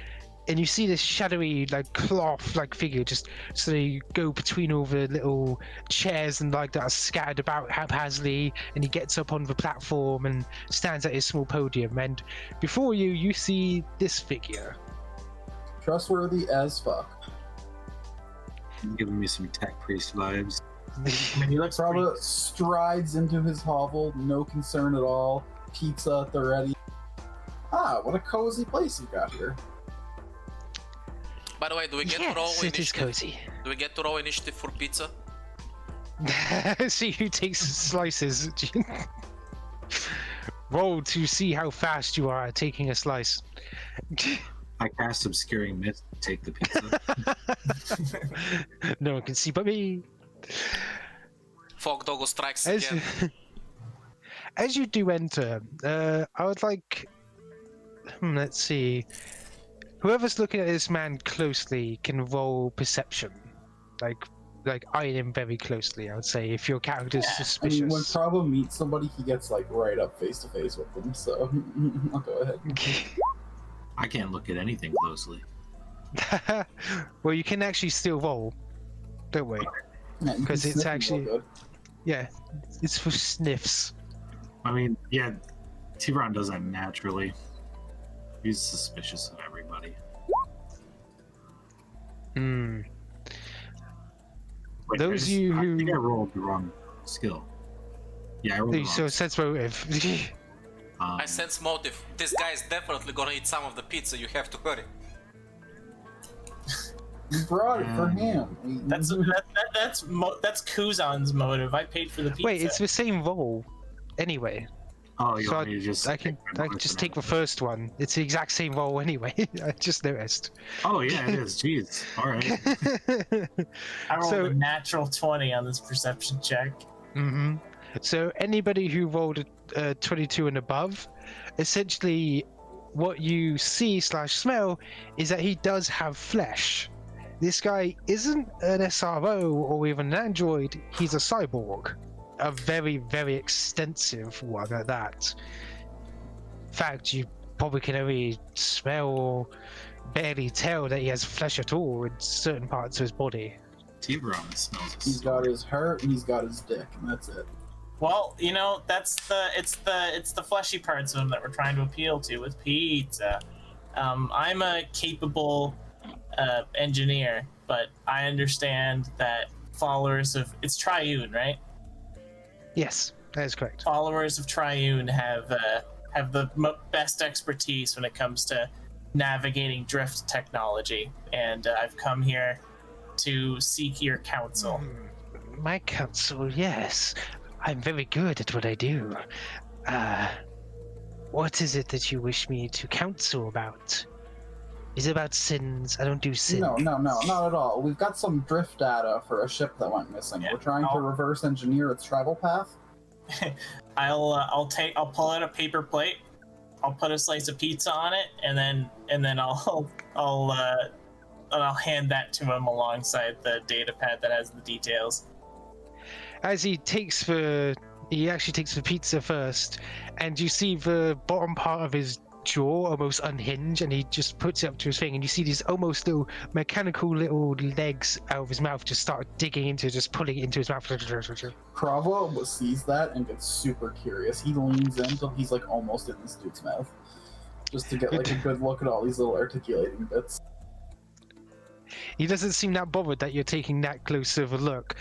and you see this shadowy, like, cloth-like figure just so they go between all the little chairs and like that are scattered about haphazardly, and he gets up on the platform and stands at his small podium, and before you see this figure. trustworthy as fuck. Giving me some tech priest vibes. I mean, he looks Prava pretty- strides into his hovel, no concern at all. Pizza at the ready. Ah, what a cozy place you got here. By the way, do we get to roll Yes, it is initiative? cozy. Do we get to roll initiative for pizza? See who takes slices. Roll to see how fast you are at taking a slice. I cast Obscuring Mist to take the pizza. No one can see but me. Fog Doggo strikes As, again. as you do enter, I would like. Let's see. Whoever's looking at this man closely can roll perception. Like eyeing him very closely, I would say, if your character's I suspicious. mean, when Prava meets somebody, he gets like right up face to face with them. So I'll go ahead. I can't look at anything closely. Well, you can actually still roll. Don't worry. Yeah, you 'Cause can it's sniff 'em actually- real good. Yeah, it's for sniffs. I mean, yeah, Thiveron does that naturally. He's suspicious of everybody. Hmm. Wait, Those I you who- think I rolled the wrong skill. Yeah, I rolled the wrong So sense motive. I sense motive. This guy is definitely gonna eat some of the pizza. You have to hurry. You brought it for him. That's Kuzon's motive. I paid for the pizza. Wait, it's the same roll. Anyway, Oh, you so want me to just? I can just take the first one. It's the exact same roll anyway. I just noticed. Oh yeah, it is. Jeez. All right. I rolled so- a natural 20 on this perception check. Mm-hmm. So anybody who rolled a 22 and above, essentially, what you see/smell is that he does have flesh. This guy isn't an SRO or even an android. He's a cyborg, a very, very extensive one at that. In fact, you probably can only smell or barely tell that he has flesh at all in certain parts of his body. Thiveron smells. He's got his heart and he's got his dick, and that's it. Well, you know, it's the fleshy parts of him that we're trying to appeal to with pizza. I'm a capable engineer, but I understand that followers of it's Triune, right? Yes, that is correct. Followers of Triune have the best expertise when it comes to navigating drift technology, and I've come here to seek your counsel. My counsel, yes. I'm very good at what I do. What is it that you wish me to counsel about? Is it about sins? I don't do sins. No, not at all. We've got some drift data for a ship that went missing. Yeah, We're trying to reverse engineer its travel path. I'll pull out a paper plate. I'll put a slice of pizza on it, and then I'll hand that to him alongside the data pad that has the details. As he actually takes the pizza first, and you see the bottom part of his jaw almost unhinge, and he just puts it up to his thing, and you see these almost little mechanical little legs out of his mouth just start digging into, just pulling it into his mouth. Prava sees that and gets super curious. He leans in until he's like almost in this dude's mouth, just to get like a good look at all these little articulating bits. He doesn't seem that bothered that you're taking that close of a look.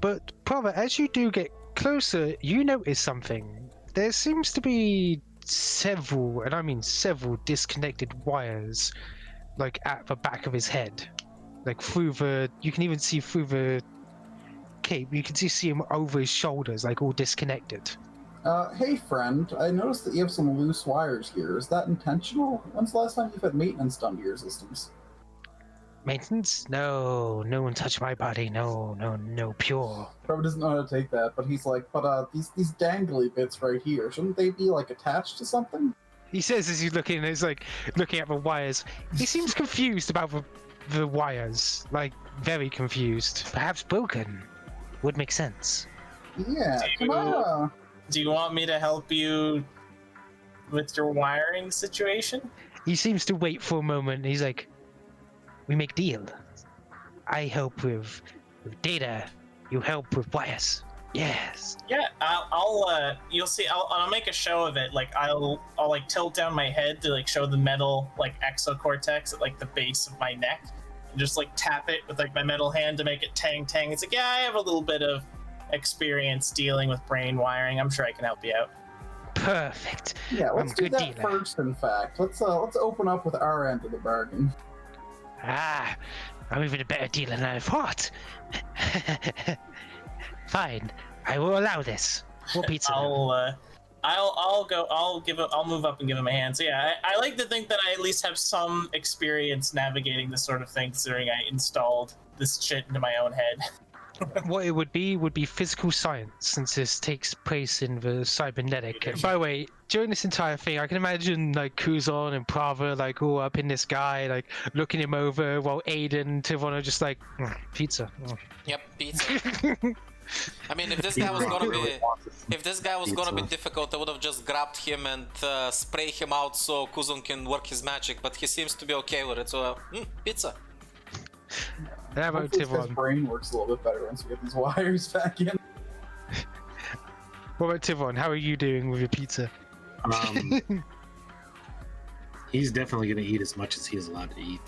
But Prava, as you do get closer, you notice something. There seems to be several, and I mean several, disconnected wires, like at the back of his head. Like you can even see through the cape, you can see him over his shoulders, like all disconnected. Hey friend, I noticed that you have some loose wires here. Is that intentional? When's the last time you've had maintenance done to your systems? Maintenance? No one touched my body. No, pure. Prava doesn't know how to take that, but he's like, these dangly bits right here, shouldn't they be like attached to something? He says as he's looking at the wires. He seems confused about the wires, like very confused. Perhaps broken. Would make sense. Yeah, Do you want me to help you with your wiring situation? He seems to wait for a moment. He's like, we make deal. I help with data. You help with wires. Yes. Yeah, I'll you'll see. I'll make a show of it. Like I'll like tilt down my head to like show the metal like exocortex at like the base of my neck, and just like tap it with like my metal hand to make it tang tang. It's like, yeah, I have a little bit of experience dealing with brain wiring. I'm sure I can help you out. Perfect. Yeah, let's do good that dealer. first. In fact, let's open up with our end of the bargain. I'm even a better dealer than I thought. Fine, I will allow this. What pizza? I'll move up and give him a hand. So yeah, I like to think that I at least have some experience navigating this sort of thing, considering I installed this shit into my own head. What it would be physical science, since this takes place in the cybernetic. And by the way, during this entire thing, I can imagine like Kuzon and Prava like all up in this guy, like looking him over, while Aiden and Thiveron are just like, pizza. Yep, pizza. I mean, if this guy was gonna be difficult, I would have just grabbed him and spray him out so Kuzon can work his magic. But he seems to be okay with it, so pizza. How about Hopefully his Thiveron? brain works a little bit better once we get these wires back in. What about Thiveron? How are you doing with your pizza? He's definitely gonna eat as much as he is allowed to eat.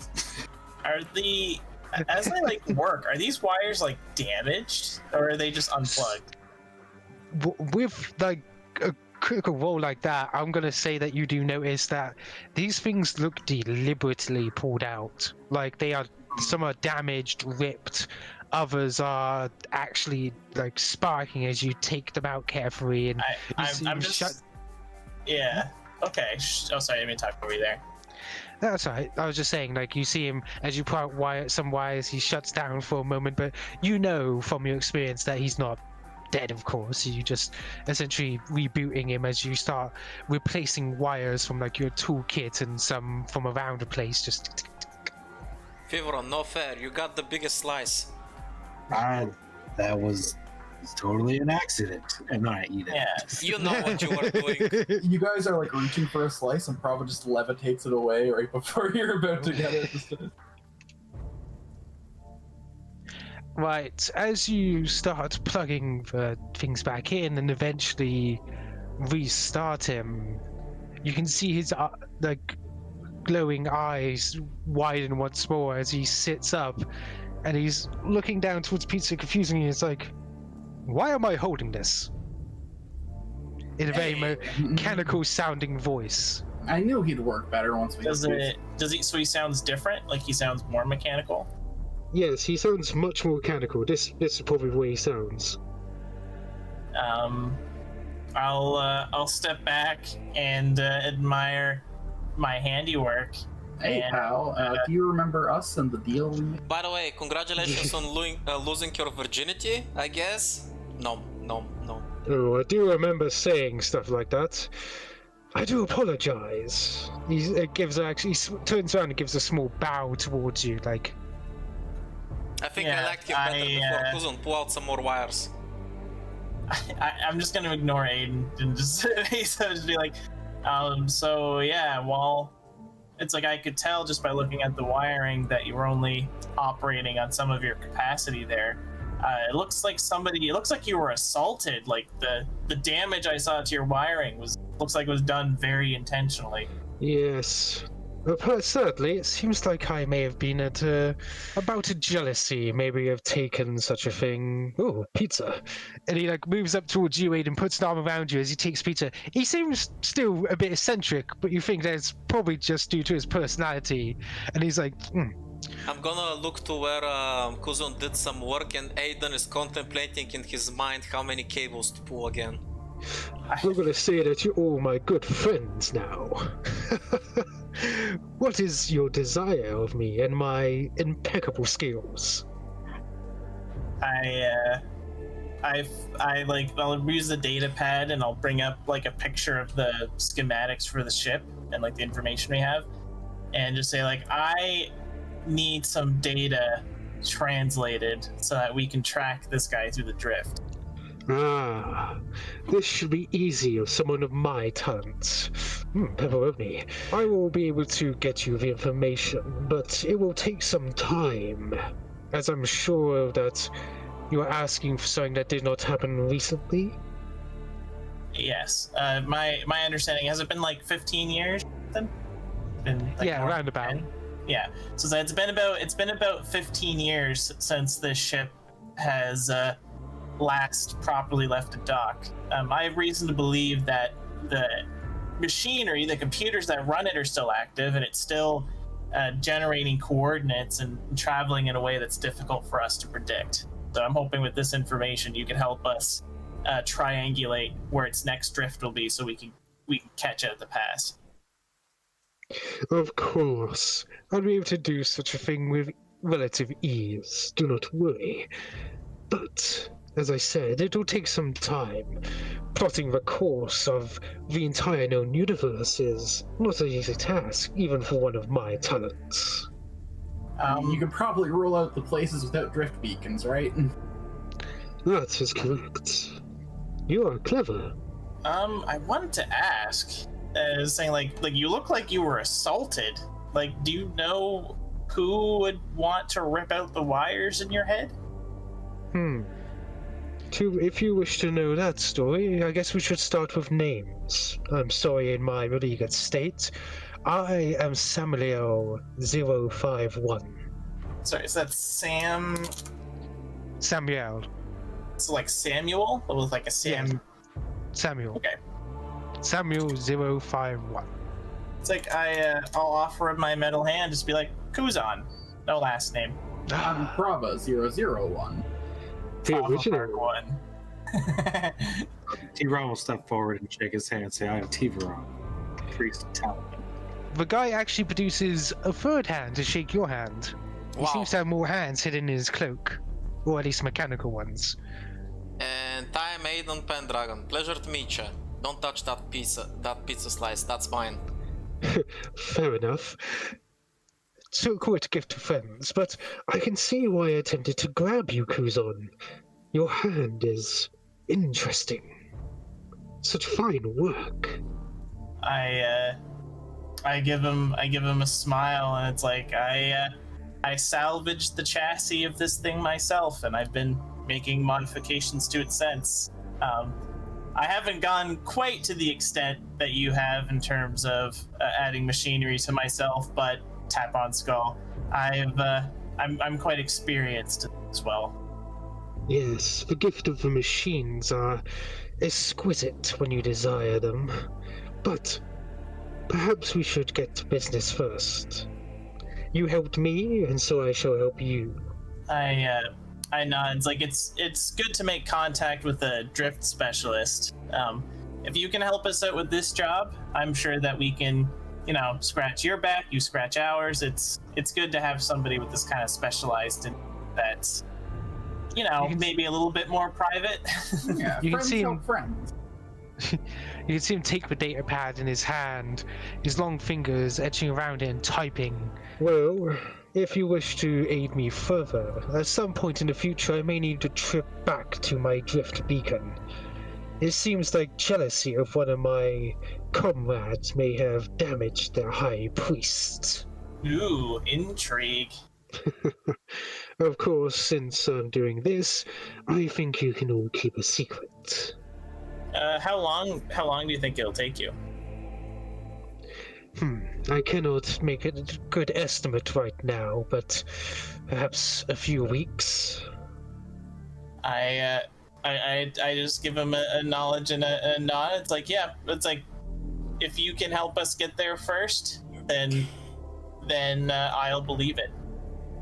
As I like work, are these wires like damaged, or are they just unplugged? With like a critical role like that, I'm gonna say that you do notice that these things look deliberately pulled out. Like some are damaged, ripped. Others are actually like sparking as you take them out carefully. And I'm just. Yeah. Okay. Oh, sorry, I didn't mean to talk over you there. That's right. I was just saying, like, you see him as you pull out some wires, he shuts down for a moment, but you know from your experience that he's not dead, of course. You just essentially rebooting him as you start replacing wires from like your toolkit and some from around the place. Just. Thiveron, no fair. You got the biggest slice. That was It's totally an accident, and not I eat it. Yes. You know what you are doing. You guys are like reaching for a slice, and Prava just levitates it away right before you're about to get it. Right, as you start plugging the things back in and eventually restart him, you can see his glowing eyes widen once more as he sits up, and he's looking down towards pizza confusingly. It's like, why am I holding this? In a very mechanical sounding voice. I knew he'd work better once we. Does he? So he sounds different. Like he sounds more mechanical. Yes, he sounds much more mechanical. This is probably the way he sounds. I'll step back and admire my handiwork. Hey, and, pal, do you remember us and the deal we made? By the way, congratulations on losing your virginity, I guess? No. Oh, I do remember saying stuff like that. I do apologize. He turns around and gives a small bow towards you, like. I think Yeah, I liked him better before. Kuzon, pull out some more wires. I'm just gonna ignore Aiden and just be like, so yeah, well, it's like I could tell just by looking at the wiring that you were only operating on some of your capacity there. It looks like you were assaulted. Like the damage I saw to your wiring looks like it was done very intentionally. Yes. Certainly, it seems like I may have been at a bout of jealousy, maybe have taken such a thing. Oh, pizza. And he moves up towards you, Aiden, puts an arm around you as he takes pizza. He seems still a bit eccentric, but you think that's probably just due to his personality. And he's like, I'm gonna look to where Kuzon did some work, and Aiden is contemplating in his mind how many cables to pull again. I'm gonna say that you're all my good friends now. What is your desire of me and my impeccable skills? I'll use the data pad and I'll bring up a picture of the schematics for the ship and the information we have, and just say I need some data translated so that we can track this guy through the drift. Ah, this should be easy of someone of my talents. Pepperoni, I will be able to get you the information, but it will take some time, as I'm sure that you are asking for something that did not happen recently. Yes, my understanding, has it been 15 years? Been around about. 10? Yeah, so it's been about 15 years since this ship has last properly left a dock. I have reason to believe that the machinery, the computers that run it, are still active, and it's still generating coordinates and traveling in a way that's difficult for us to predict. So I'm hoping with this information you can help us triangulate where its next drift will be, so we can catch it at the pass. Of course, I'll be able to do such a thing with relative ease. Do not worry. But as I said, it will take some time. Plotting the course of the entire known universe is not an easy task, even for one of my talents. You could probably rule out the places without drift beacons, right? That is correct. You are clever. I wanted to ask, saying you look like you were assaulted. Do you know who would want to rip out the wires in your head? If you wish to know that story, I guess we should start with names. I'm sorry, in my really good state. I am Samuel 051. Sorry, is that Sam? Samuel. So Samuel? With a Sam? Yeah. Samuel. Okay. Samuel 051. It's I'll offer him my metal hand, just be like, Kuzon. No last name. I'm Prava 001. The original one. Thiveron will step forward and shake his hand and say, I am Thiveron, priest of talent. The guy actually produces a third hand to shake your hand. He seems to have more hands hidden in his cloak, or at least mechanical ones. And I'm Aiden Pendragon. Pleasure to meet you. Don't touch that pizza slice. That's mine. Fair enough. So quite a gift to friends, but I can see why I attempted to grab you, Kuzon. Your hand is interesting. Such fine work. I give him a smile, and it's like I salvaged the chassis of this thing myself, and I've been making modifications to it since. I haven't gone quite to the extent that you have in terms of adding machinery to myself, but tap on skull. I'm quite experienced as well. Yes, the gift of the machines are exquisite when you desire them. But perhaps we should get to business first. You helped me, and so I shall help you. I nod. It's like it's good to make contact with a drift specialist. If you can help us out with this job, I'm sure that we can, scratch your back, you scratch ours. It's good to have somebody with this kind of specialized in that's, maybe a little bit more private. Yeah, You can friends see help him- friends. You can see him take the data pad in his hand, his long fingers edging around it and typing. Well, if you wish to aid me further, at some point in the future I may need to trip back to my drift beacon. It seems like jealousy of one of my comrades may have damaged their high priest. Ooh, intrigue. Of course, since I'm doing this, I think you can all keep a secret. How long do you think it'll take you? I cannot make a good estimate right now, but perhaps a few weeks. I just give him a knowledge and a nod. It's like, yeah, it's like, if you can help us get there first, then I'll believe it,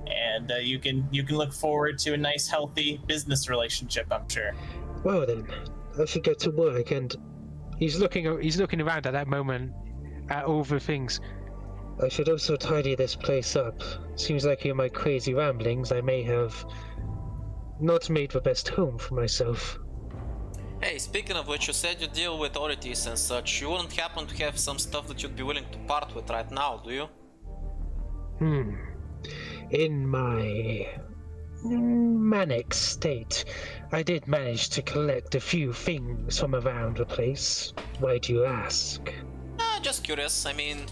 and you can look forward to a nice, healthy business relationship, I'm sure. Well then, I should get to work, and He's looking around at that moment at all the things. I should also tidy this place up. Seems like in my crazy ramblings I may have not made the best home for myself. Hey, speaking of which, you said you deal with oddities and such. You wouldn't happen to have some stuff that you'd be willing to part with right now, do you? In my manic state, I did manage to collect a few things from around the place. Why do you ask? Just curious. I mean,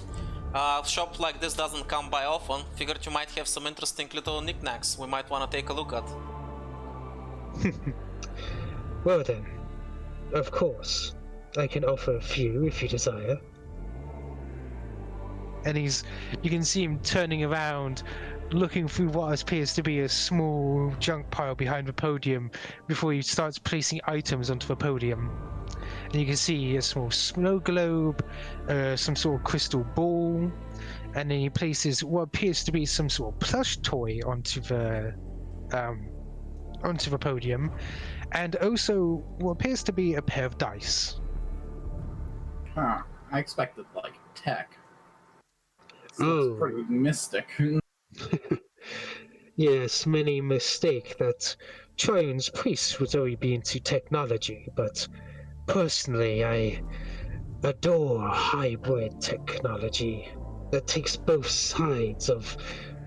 a shop like this doesn't come by often. Figured you might have some interesting little knickknacks we might want to take a look at. Well then, of course, I can offer a few if you desire. And you can see him turning around, looking through what appears to be a small junk pile behind the podium before he starts placing items onto the podium. And you can see a small snow globe, some sort of crystal ball, and then he places what appears to be some sort of plush toy onto the podium, and also what appears to be a pair of dice. Huh. I expected like tech. Oh. It's pretty mystic. Yes, many mistake that Trion's priest would only be into technology, but personally I adore hybrid technology that takes both sides of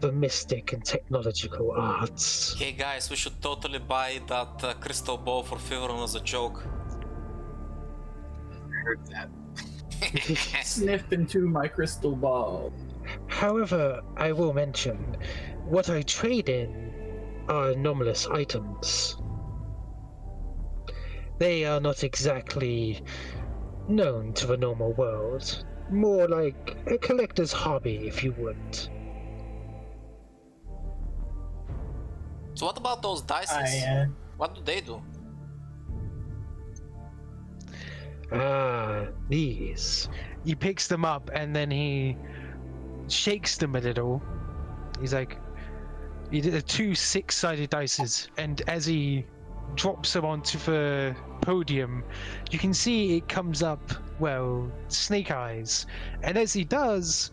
the mystic and technological arts. Hey guys, we should totally buy that crystal ball for Thiveron as a joke. I heard that. Sniff into my crystal ball. However, I will mention, what I trade in are anomalous items. They are not exactly known to the normal world. More like a collector's hobby, if you would. So what about those dices? What do they do? Ah, these. He picks them up and then he shakes them a little. He's like, he did two 6-sided dices, and as he drops them onto the podium, you can see it comes up, well, snake eyes. And as he does,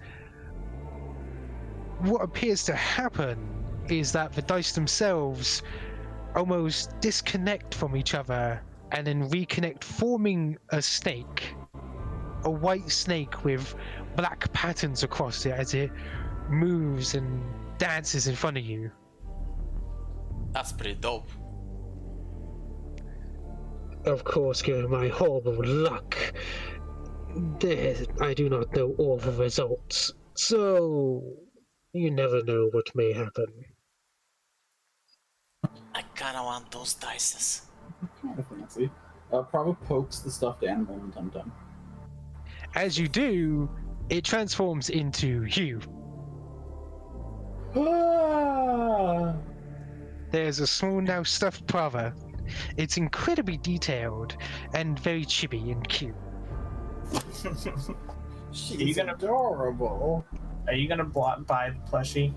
what appears to happen is that the dice themselves almost disconnect from each other and then reconnect, forming a snake. A white snake with black patterns across it as it moves and dances in front of you. That's pretty dope. Of course, given my horrible luck, I do not know all the results, so you never know what may happen. I kinda want those dices. Kind of fancy. Prava pokes the stuffed animal in Tum Tum. As you do, it transforms into you. Ah! There's a small now stuffed Prava. It's incredibly detailed and very chibi and cute. She's gonna- adorable. Are you gonna buy the plushie?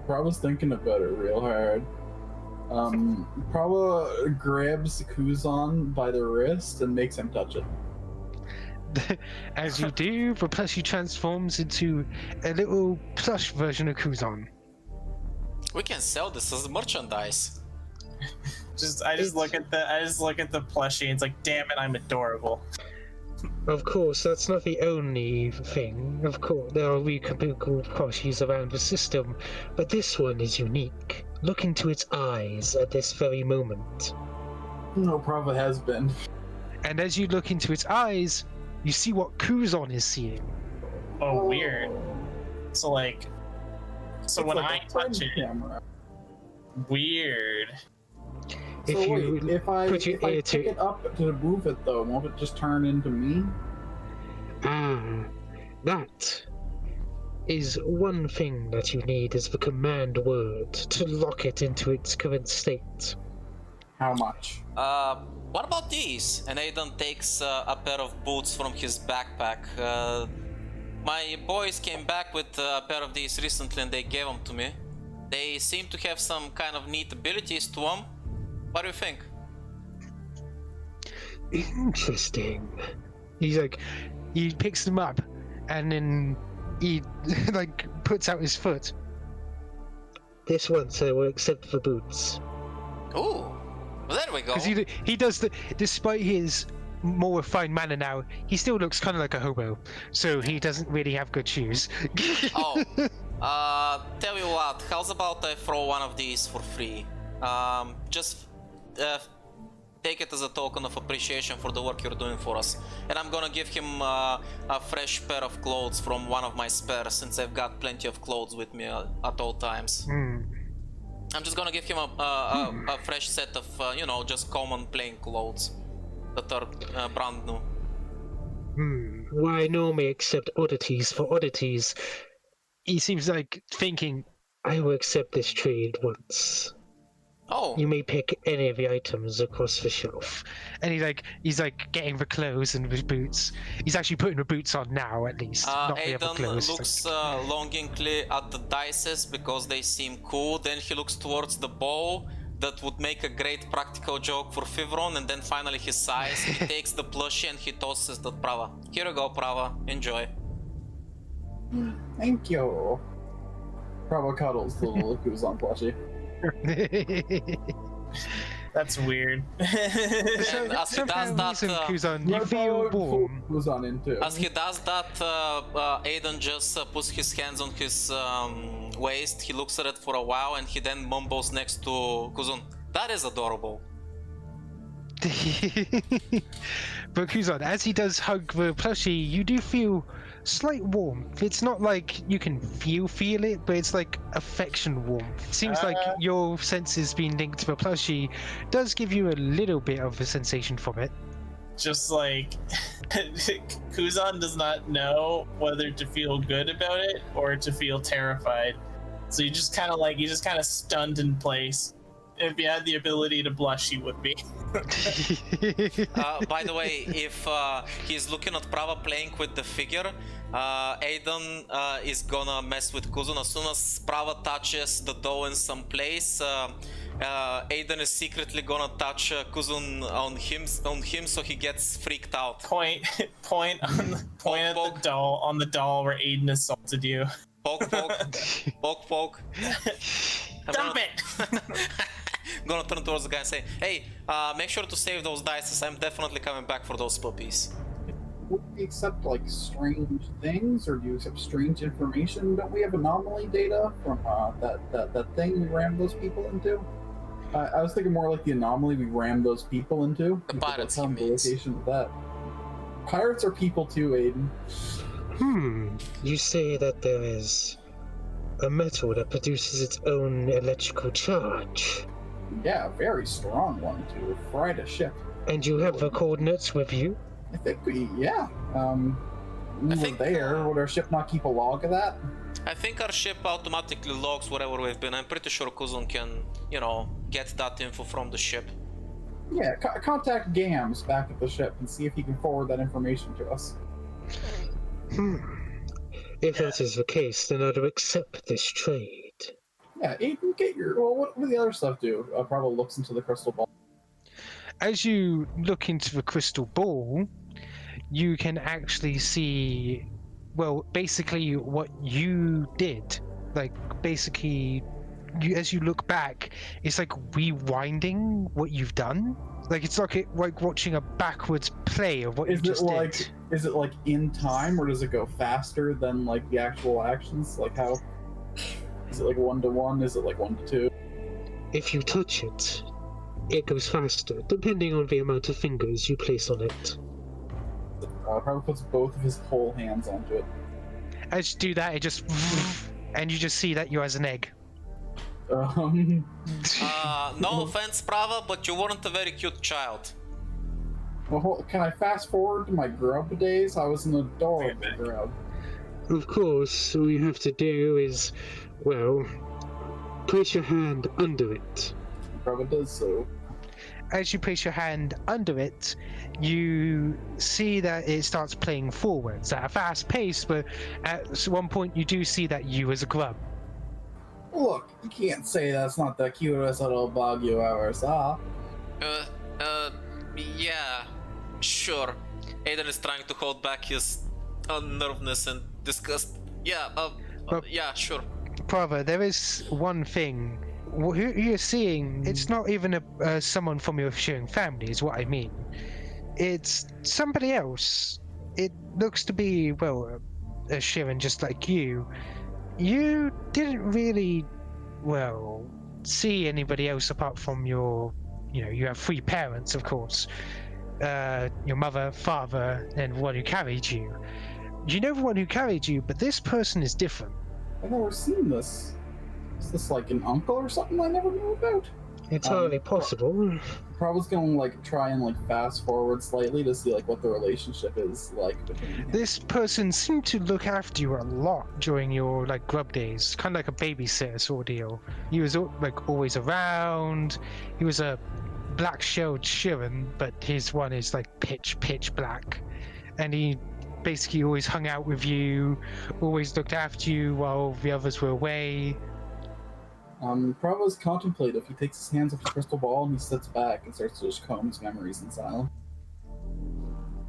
Prava's thinking about it real hard. Prava grabs Kuzon by the wrist and makes him touch it. As you do, the plushie transforms into a little plush version of Kuzon. We can sell this as merchandise. I just look at the plushie and it's like, damn it, I'm adorable. Of course, that's not the only thing. Of course, there are replicable plushies around the system, but this one is unique. Look into its eyes at this very moment. No, Prava has been. And as you look into its eyes, you see what Kuzon is seeing. Oh, weird. So when It's I like a touch friend it, camera. weird. If So you wait, if I put your ear pick to it up to move it though, won't it just turn into me? that is one thing that you need is the command word to lock it into its current state. How much? What about these? And Aiden takes a pair of boots from his backpack. My boys came back with a pair of these recently and they gave them to me. They seem to have some kind of neat abilities to them. What do you think? Interesting. He picks them up and then he puts out his foot. This once I will accept the boots. Ooh, well, there we go. Because he does despite his more refined manner now, he still looks kind of like a hobo. So he doesn't really have good shoes. Oh, tell you what, how's about I throw one of these for free? Just take it as a token of appreciation for the work you're doing for us. And I'm gonna give him a fresh pair of clothes from one of my spares, since I've got plenty of clothes with me at all times. I'm just gonna give him a fresh set of, just common plain clothes that are brand new. Why normally accept oddities for oddities? He seems like thinking, I will accept this trade once. Oh, You may pick any of the items across the shelf. and he's getting the clothes and the boots. He's actually putting the boots on now, at least. Not the other Aiden clothes. looks longingly at the dices because they seem cool. Then he looks towards the bow that would make a great practical joke for Thiveron, and then finally he sighs. He takes the plushie and he tosses it at Prava. Here you go, Prava. Enjoy. Thank you. Prava cuddles the little Kuzon plushie. That's weird. And as he does that, Kuzon, you feel warm. Kuzon in too. as he does that, Aiden just puts his hands on his waist. He looks at it for a while, and he then mumbles next to Kuzon, "That is adorable." But Kuzon, as he does hug the plushie, you do feel slight warmth. It's not like you can feel it, but it's like affection warmth. It seems like your senses being linked to the plushie does give you a little bit of a sensation from it. Just like Kuzon does not know whether to feel good about it or to feel terrified. So you just kind of stunned in place. If you had the ability to blush, you would be. By the way, if he's looking at Prava playing with the figure, Aiden is gonna mess with Kuzon. As soon as Prava touches the dough in some place, Aiden is secretly gonna touch Kuzon on him, so he gets freaked out. Point at the doll where Aiden assaulted you. Poke, poke. Dump it! Gonna turn towards the guy and say, "Hey, make sure to save those dice. I'm definitely coming back for those puppies." Would we accept like strange things, or do you accept strange information? Don't we have anomaly data from that thing we ran those people into? I was thinking more like the anomaly we rammed those people into. The We could, pirates, tell he them the means. location of that. Pirates are people too, Aiden. You say that there is a metal that produces its own electrical charge, Yeah, a very strong one to fried a ship. and you have the coordinates with you? I think yeah. We think, were there. Would our ship not keep a log of that? I think our ship automatically logs wherever we've been. I'm pretty sure Kuzon can, get that info from the ship. Yeah, contact Gams back at the ship and see if he can forward that information to us. If that is the case, then I'd accept this trade. Yeah, Aiden, get your. Well, what do the other stuff do? Prava looks into the crystal ball. As you look into the crystal ball, you can actually see, well, basically what you did. Like, basically, as you look back, it's like rewinding what you've done. Like, it's like watching a backwards play of what you just did. Is it like in time, or does it go faster than like the actual actions? Like how? Is it like 1-to-1? Is it like 1-to-2? If you touch it, it goes faster, depending on the amount of fingers you place on it. Probably puts both of his whole hands onto it. As you do that, it just... and you just see that you're as an egg. Um, No offense, Prava, but you weren't a very cute child. well, can I fast forward to my grub days? I was an adorable grub. Of course, all you have to do is, well, place your hand under it. Prava does so. As you place your hand under it, you see that it starts playing forwards at a fast pace, but at one point you do see that you as a grub. Look, you can't say that's not the cutest little bug you ever saw. Yeah, sure. Aiden is trying to hold back his unnervedness and disgust. Yeah, yeah, sure. Prava, there is one thing. Who you're seeing, it's not even someone from your sharing family, is what I mean. It's somebody else. It looks to be, well, a Sharon just like you. You didn't really, well, see anybody else apart from your, you have 3 parents, of course. Your mother, father, and one who carried you. You know the one who carried you, but this person is different. I've never seen this. Is this like an uncle or something I never knew about? Entirely possible. Probably gonna like try and like fast forward slightly to see like what the relationship is like between them. This person seemed to look after you a lot during your like grub days, kind of like a babysitter sort of deal. He was like always around. He was a black-shelled Sharon, but his one is like pitch black, and he basically always hung out with you, always looked after you while the others were away. Prava's contemplative. He takes his hands off the crystal ball and he sits back and starts to just comb his memories in silence.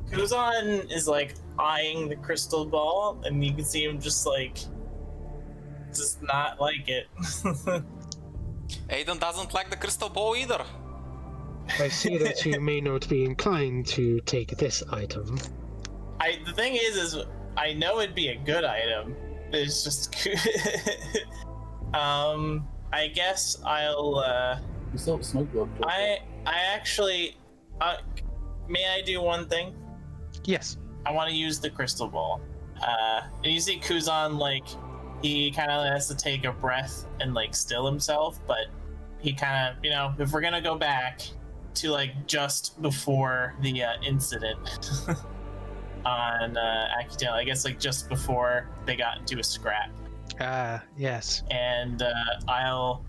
Kuzon is like eyeing the crystal ball, and you can see him just not like it. Aiden doesn't like the crystal ball either. I see that you may not be inclined to take this item. The thing is I know it'd be a good item. It's just I guess I'll You still have a smoke globe. I actually may I do one thing? Yes. I want to use the crystal ball. And you see Kuzon, like, he kind of has to take a breath and like still himself, but he kind of, if we're gonna go back to like just before the incident on Akitel, I guess like just before they got into a scrap. Yes. And I'll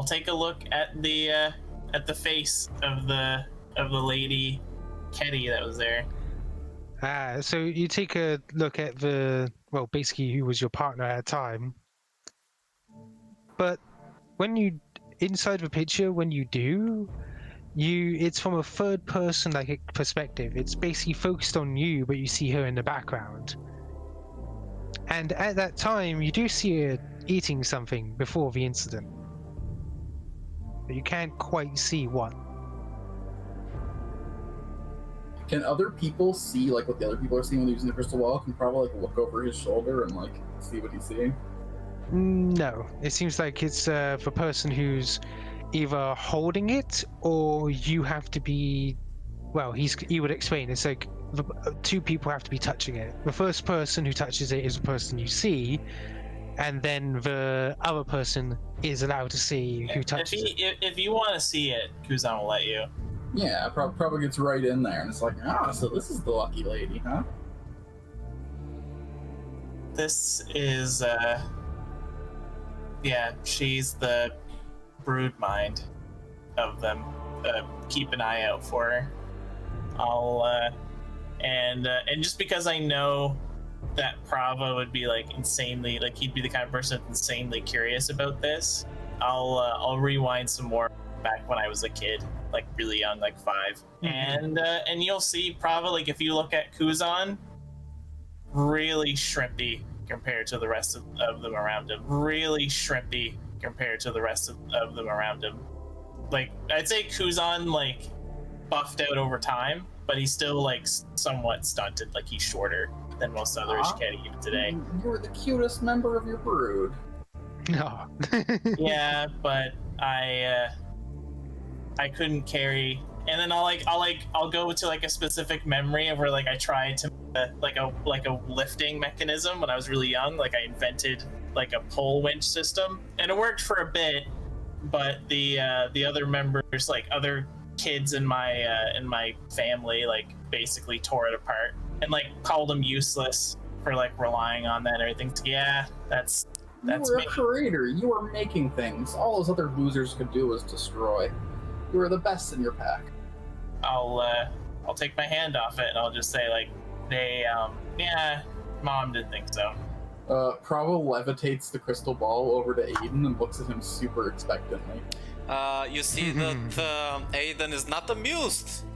take a look at the face of the lady Ketty that was there. So you take a look at basically who was your partner at the time. But when you inside the picture, when you do, it's from a third person perspective. It's basically focused on you, but you see her in the background. And at that time, you do see her eating something before the incident. But you can't quite see what. Can other people see like what the other people are seeing when they're using the crystal ball? Can probably like look over his shoulder and like see what he's seeing. No, it seems like it's the person who's either holding it or you have to be. Well, he would explain. It's like two people have to be touching it. The first person who touches it is the person you see, and then the other person is allowed to see who touches it. If you want to see it, Kuzon will let you. Yeah, probably gets right in there, and it's like, so this is the lucky lady, huh? This is, yeah, she's the brood mind of them. Keep an eye out for her. And just because I know that Prava would be like insanely, like he'd be the kind of person that's insanely curious about this, I'll rewind some more back when I was a kid, like really young, like 5, and you'll see Prava, like if you look at Kuzon, really shrimpy compared to the rest of them around him. Really shrimpy compared to the rest of them around him. Like I'd say Kuzon like buffed out over time, but he's still like somewhat stunted. Like he's shorter than most other Ishiketi even today. You were the cutest member of your brood. No. Yeah, but I couldn't carry. And then I'll go to like a specific memory of where like I tried to like a lifting mechanism when I was really young. Like I invented like a pole winch system, and it worked for a bit. But the other members, like other kids in my family, like basically tore it apart and like called them useless for like relying on that and everything. Yeah, that's You were me. a creator. You were making things. All those other losers could do was destroy. You were the best in your pack. I'll take my hand off it and I'll just say like yeah, Mom didn't think so. Prava levitates the crystal ball over to Aiden and looks at him super expectantly. You see that Aiden is not amused,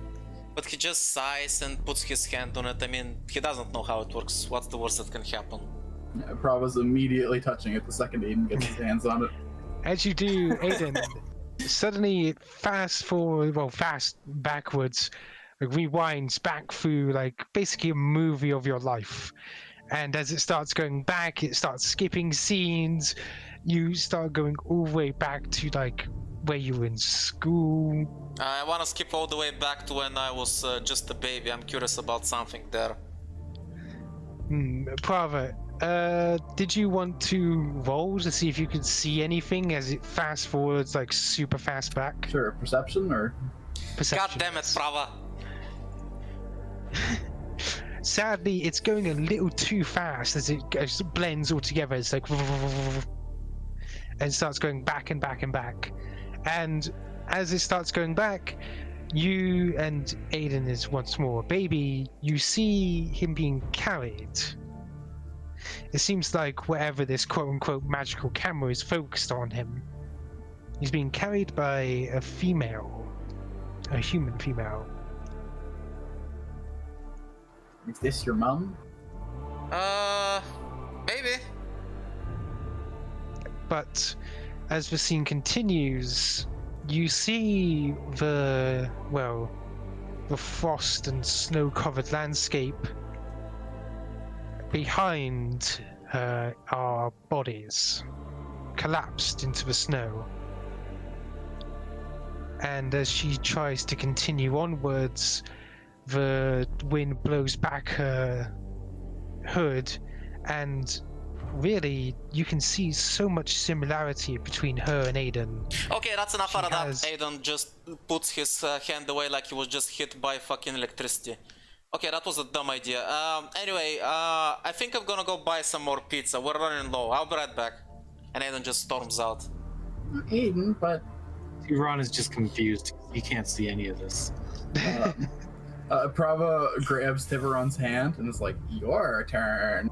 but he just sighs and puts his hand on it. I mean, he doesn't know how it works. What's the worst that can happen? Yeah, Prava's immediately touching it the second Aiden gets his hands on it. As you do, Aiden, suddenly fast backwards, like rewinds back through like basically a movie of your life. And as it starts going back, it starts skipping scenes. You start going all the way back to like where you were in school. I want to skip all the way back to when I was just a baby. I'm curious about something there. Prava, did you want to roll to see if you could see anything as it fast forwards like super fast back? Sure, perception or? Perception. God damn it, Prava. Sadly, it's going a little too fast as it blends all together. It's like, and it starts going back and back and back. And as it starts going back, you and Aiden is once more a baby. You see him being carried. It seems like wherever this quote-unquote magical camera is focused on him, he's being carried by a female, a human female. Is this your mom? Maybe. But as the scene continues, you see the frost and snow-covered landscape behind our bodies, collapsed into the snow. And as she tries to continue onwards, the wind blows back her hood, and really you can see so much similarity between her and Aiden. Okay, that's enough out of that. has- Aiden just puts his hand away like he was just hit by fucking electricity. Okay, that was a dumb idea. Anyway, I think I'm gonna go buy some more pizza. We're running low. I'll be right back. And Aiden just storms out. Aiden, but Thiveron is just confused. He can't see any of this. Prava grabs Thiveron's hand and is like, "Your turn."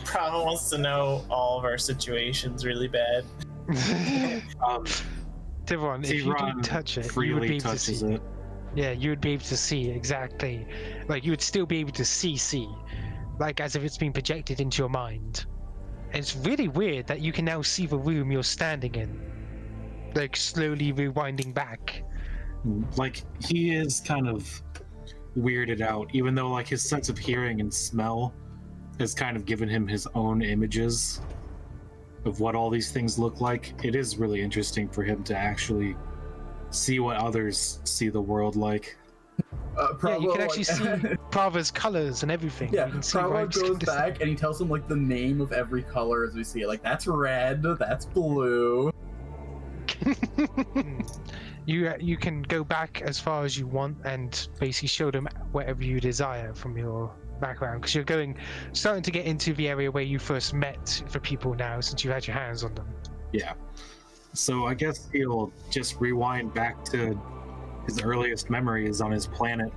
Prava wants to know all of our situations really bad. Thiveron, if you do touch it, you would be freely able to touches see. it. Yeah, you would be able to see exactly. Like you would still be able to see, like as if it's been projected into your mind. And it's really weird that you can now see the room you're standing in, like slowly rewinding back. Like, he is kind of weirded out, even though like his sense of hearing and smell has kind of given him his own images. of what all these things look like, it is really interesting for him to actually see what others see the world like. Yeah, you can actually see Prava's colors and everything. Yeah, You can see Prava right goes to- back and he tells him like the name of every color as we see it. Like that's red, that's blue. You can go back as far as you want and basically show them whatever you desire from your background, because you're starting to get into the area where you first met the people now, since you had your hands on them. Yeah. So I guess he'll just rewind back to his earliest memories on his planet,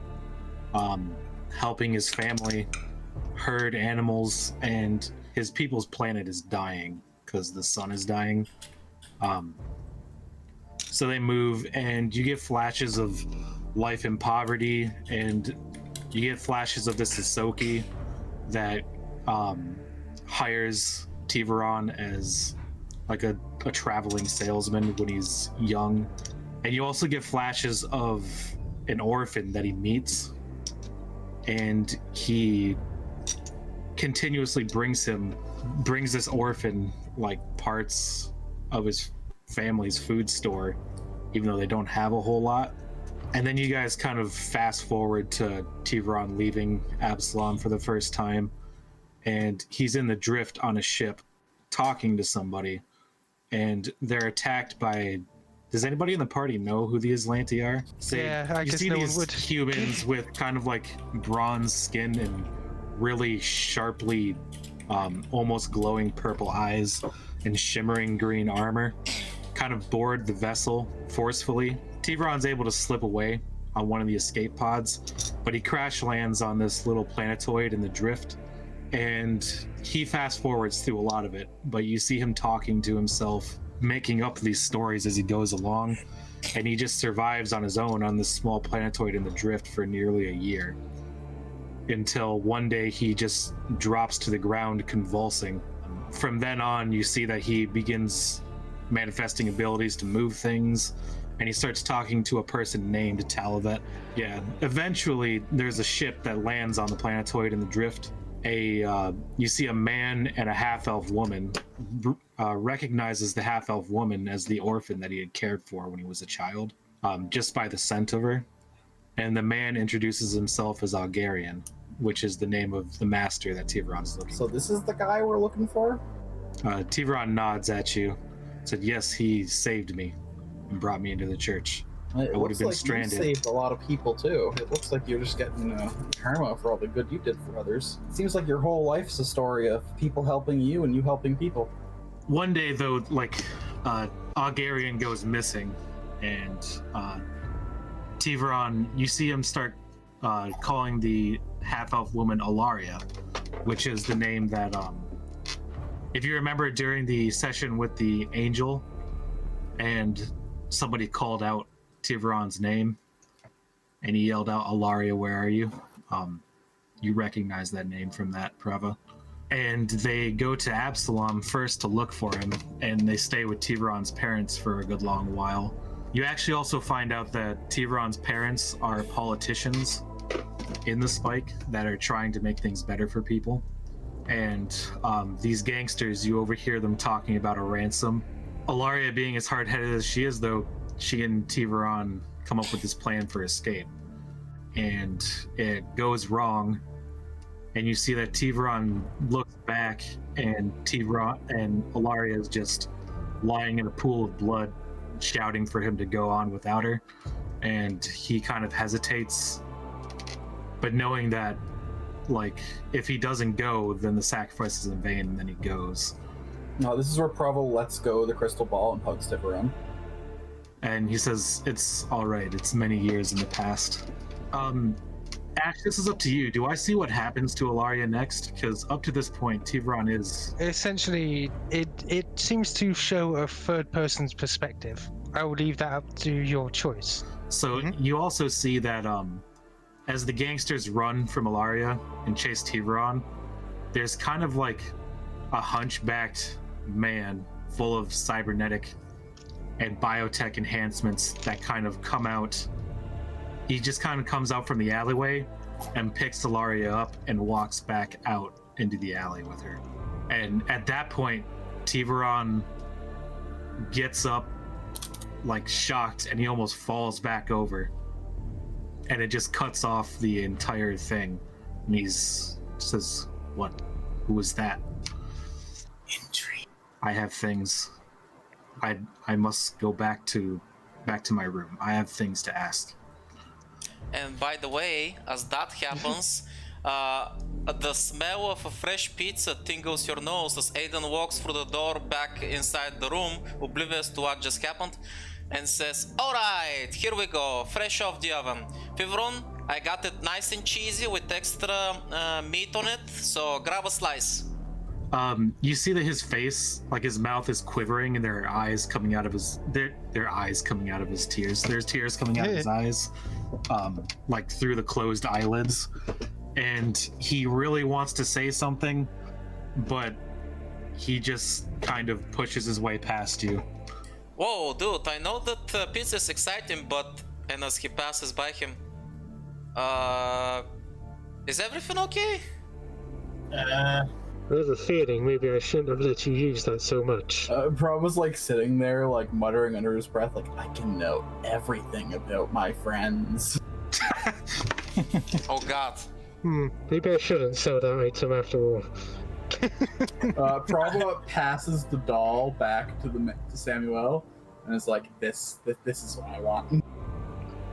helping his family herd animals, and his people's planet is dying because the sun is dying. So they move, and you get flashes of life in poverty, and you get flashes of this Hisoki that hires Thiveron as like a traveling salesman when he's young. And you also get flashes of an orphan that he meets, and he continuously brings this orphan like parts of his family's food store, even though they don't have a whole lot. And then you guys kind of fast forward to Thiveron leaving Absalom for the first time, and he's in the drift on a ship talking to somebody, and they're attacked by... Does anybody in the party know who the Aslanti are? Yeah, I you guess see no one these would. humans with kind of like bronze skin and really sharply, almost glowing purple eyes and shimmering green armor, kind of board the vessel forcefully. Thiveron's able to slip away on one of the escape pods, but he crash lands on this little planetoid in the drift, and he fast forwards through a lot of it, but you see him talking to himself, making up these stories as he goes along, and he just survives on his own on this small planetoid in the drift for nearly a year, until one day he just drops to the ground convulsing. From then on, you see that he begins manifesting abilities to move things, and he starts talking to a person named Talavet. Yeah, eventually there's a ship that lands on the planetoid in the drift. You see a man and a half-elf woman. Recognizes the half-elf woman as the orphan that he had cared for when he was a child, just by the scent of her. And the man introduces himself as Algarian, which is the name of the master that Thiveron's looking for. So this is the guy we're looking for? Thiveron nods at you, said, yes, he saved me and brought me into the church. It I would have been like stranded. You saved a lot of people too. It looks like you're just getting karma for all the good you did for others. It seems like your whole life's a story of people helping you and you helping people. One day, though, Algarian goes missing, and Thiveron, you see him start calling the half-elf woman Alaria, which is the name that, if you remember during the session with the angel, and somebody called out Thiveron's name, and he yelled out, Alaria, where are you? You recognize that name from that, Prava. And they go to Absalom first to look for him, and they stay with Thiveron's parents for a good long while. You actually also find out that Thiveron's parents are politicians in the Spike that are trying to make things better for people. And these gangsters, you overhear them talking about a ransom. Alaria, being as hard-headed as she is, though, she and Thiveron come up with this plan for escape. And it goes wrong. And you see that Thiveron looks back, and Alaria is just lying in a pool of blood, shouting for him to go on without her. And he kind of hesitates, but knowing that, like, if he doesn't go, then the sacrifice is in vain, and then he goes. No, this is where Prava lets go the crystal ball and hugs Thiveron. And he says, it's all right, it's many years in the past. Ash, this is up to you. Do I see what happens to Alaria next? Because up to this point, Thiveron is... Essentially, it seems to show a third person's perspective. I will leave that up to your choice. So you also see that as the gangsters run from Alaria and chase Thiveron, there's kind of like a hunchbacked man full of cybernetic and biotech enhancements that kind of come out. He just kind of comes out from the alleyway and picks Alaria up and walks back out into the alley with her. And at that point, Thiveron gets up, like shocked, and he almost falls back over. And it just cuts off the entire thing. And says, "What? Who was that?" Intrigue. I have things. I must go back to my room. I have things to ask. And by the way, as that happens, the smell of a fresh pizza tingles your nose as Aiden walks through the door back inside the room, oblivious to what just happened, and says, "Alright, here we go, fresh off the oven. Thiveron, I got it nice and cheesy with extra meat on it, so grab a slice." You see that his face, like his mouth is quivering, and there are eyes coming out of his eyes coming out of his tears. There's tears coming out of his eyes, like through the closed eyelids. And he really wants to say something, but he just kind of pushes his way past you. Whoa, dude, I know that pizza is exciting, but... And as he passes by him, is everything okay? I have a feeling maybe I shouldn't have let you use that so much. Prava's like sitting there, like muttering under his breath, like, I can know everything about my friends. Oh god. Maybe I shouldn't sell that item after all. Prava passes the doll back to Samuel, and is like, this is what I want.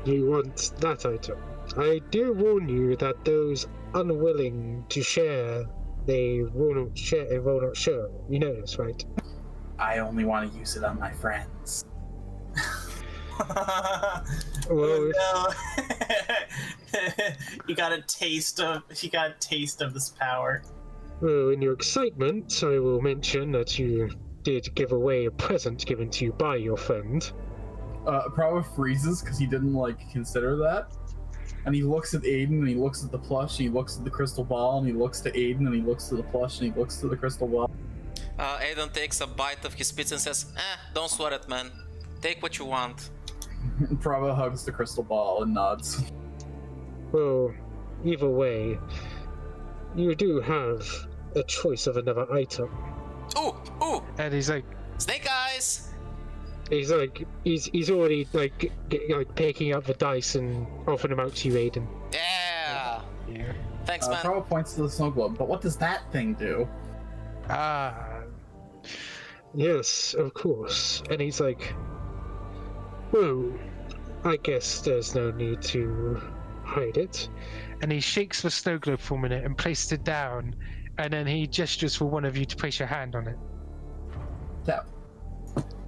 You want that item? I do warn you that those unwilling to share, they will not share. You know this, right? I only want to use it on my friends. Well, no. You got a taste of this power. Well, in your excitement, I will mention that you did give away a present given to you by your friend. Prava freezes because he didn't consider that. And he looks at Aiden, and he looks at the plush, and he looks at the crystal ball, and he looks to Aiden, and he looks to the plush, and he looks to the crystal ball. Aiden takes a bite of his pizza and says, don't sweat it, man. Take what you want. Prava hugs the crystal ball and nods. Well, either way, you do have a choice of another item. Ooh! And he's like, Snake eyes! He's already picking up the dice and offering them out to you, Aiden. Yeah! Thanks, man. Prava points to the snow globe, but what does that thing do? Yes, of course. And he's like, well, I guess there's no need to hide it. and he shakes the snow globe for a minute and places it down, and then he gestures for one of you to place your hand on it. Yeah.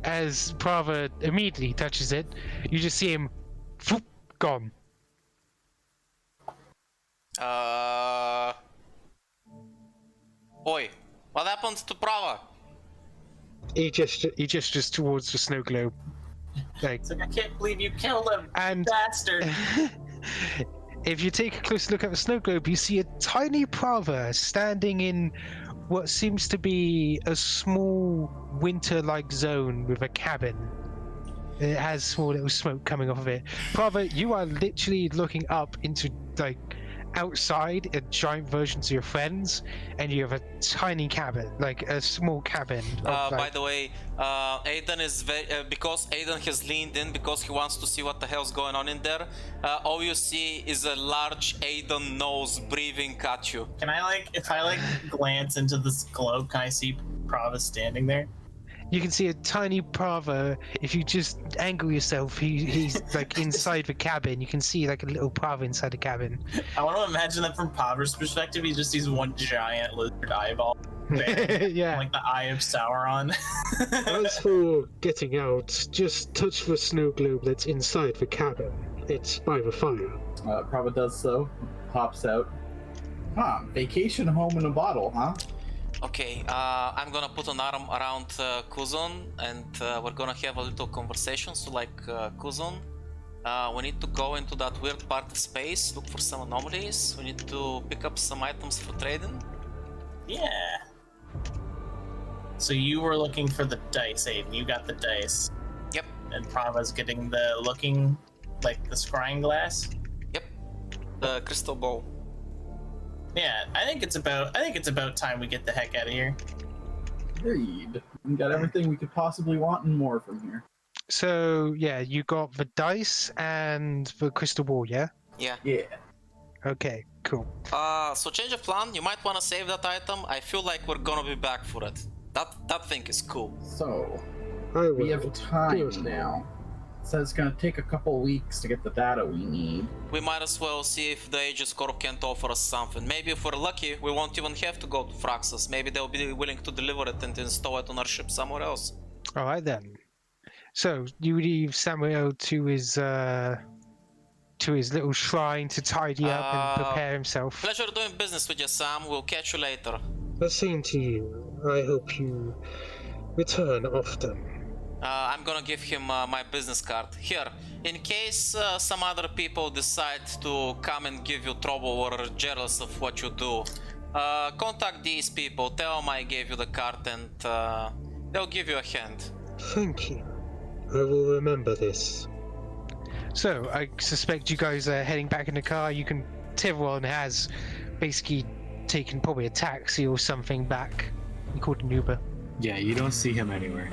As Prava immediately touches it, you just see him whoop, gone. Oi, what happened to Prava? He gestures towards the snow globe. Like, It's like, I can't believe you killed him, and bastard. if you take a close look at the snow globe, you see a tiny Prava standing in what seems to be a small winter-like zone with a cabin. It has small little smoke coming off of it. Prava, you are literally looking up into, like, outside a giant version to your friends, and you have a tiny cabin, like a small cabin. By the way, Aiden is because Aiden has leaned in because he wants to see what the hell's going on in there. All you see is a large Aiden nose breathing at you. Can I if I glance into this globe, can I see Prava standing there? You can see a tiny Prava. If you just angle yourself, he's like inside the cabin. You can see like a little Prava inside the cabin. I want to imagine that from Prava's perspective, he just sees one giant lizard eyeball. There, Yeah. like the Eye of Sauron. As for getting out, just touch the snow globe that's inside the cabin. It's by the fire. Prava does so, pops out. Huh, vacation home in a bottle, huh? Okay, I'm gonna put an arm around Kuzon, and we're gonna have a little conversation. So, Kuzon, we need to go into that weird part of space, look for some anomalies. We need to pick up some items for trading. Yeah. So you were looking for the dice, Aiden. You got the dice. Yep. And Prava's getting the looking, like the scrying glass. Yep. The crystal ball. Yeah, I think it's about time we get the heck out of here. Agreed. We got everything we could possibly want and more from here. So yeah, you got the dice and the crystal ball, yeah? Yeah. Yeah. Okay, cool. So change of plan. You might want to save that item. I feel like we're gonna be back for it. That thing is cool. So, I we will. have time Yes. now. So it's gonna take a couple weeks to get the data we need. We might as well see if the Aegis Corp can't offer us something. Maybe if we're lucky, we won't even have to go to Fraxus. Maybe they'll be willing to deliver it and install it on our ship somewhere else. All right then. So you leave Samuel to his little shrine to tidy up and prepare himself. Pleasure doing business with you, Sam. We'll catch you later. The same to you. I hope you return often. I'm gonna give him my business card. Here, in case some other people decide to come and give you trouble or are jealous of what you do, contact these people, tell them I gave you the card and they'll give you a hand. Thank you. I will remember this. So I suspect you guys are heading back in the car. Thiveron has basically taken probably a taxi or something back. He called an Uber. Yeah, you don't see him anywhere.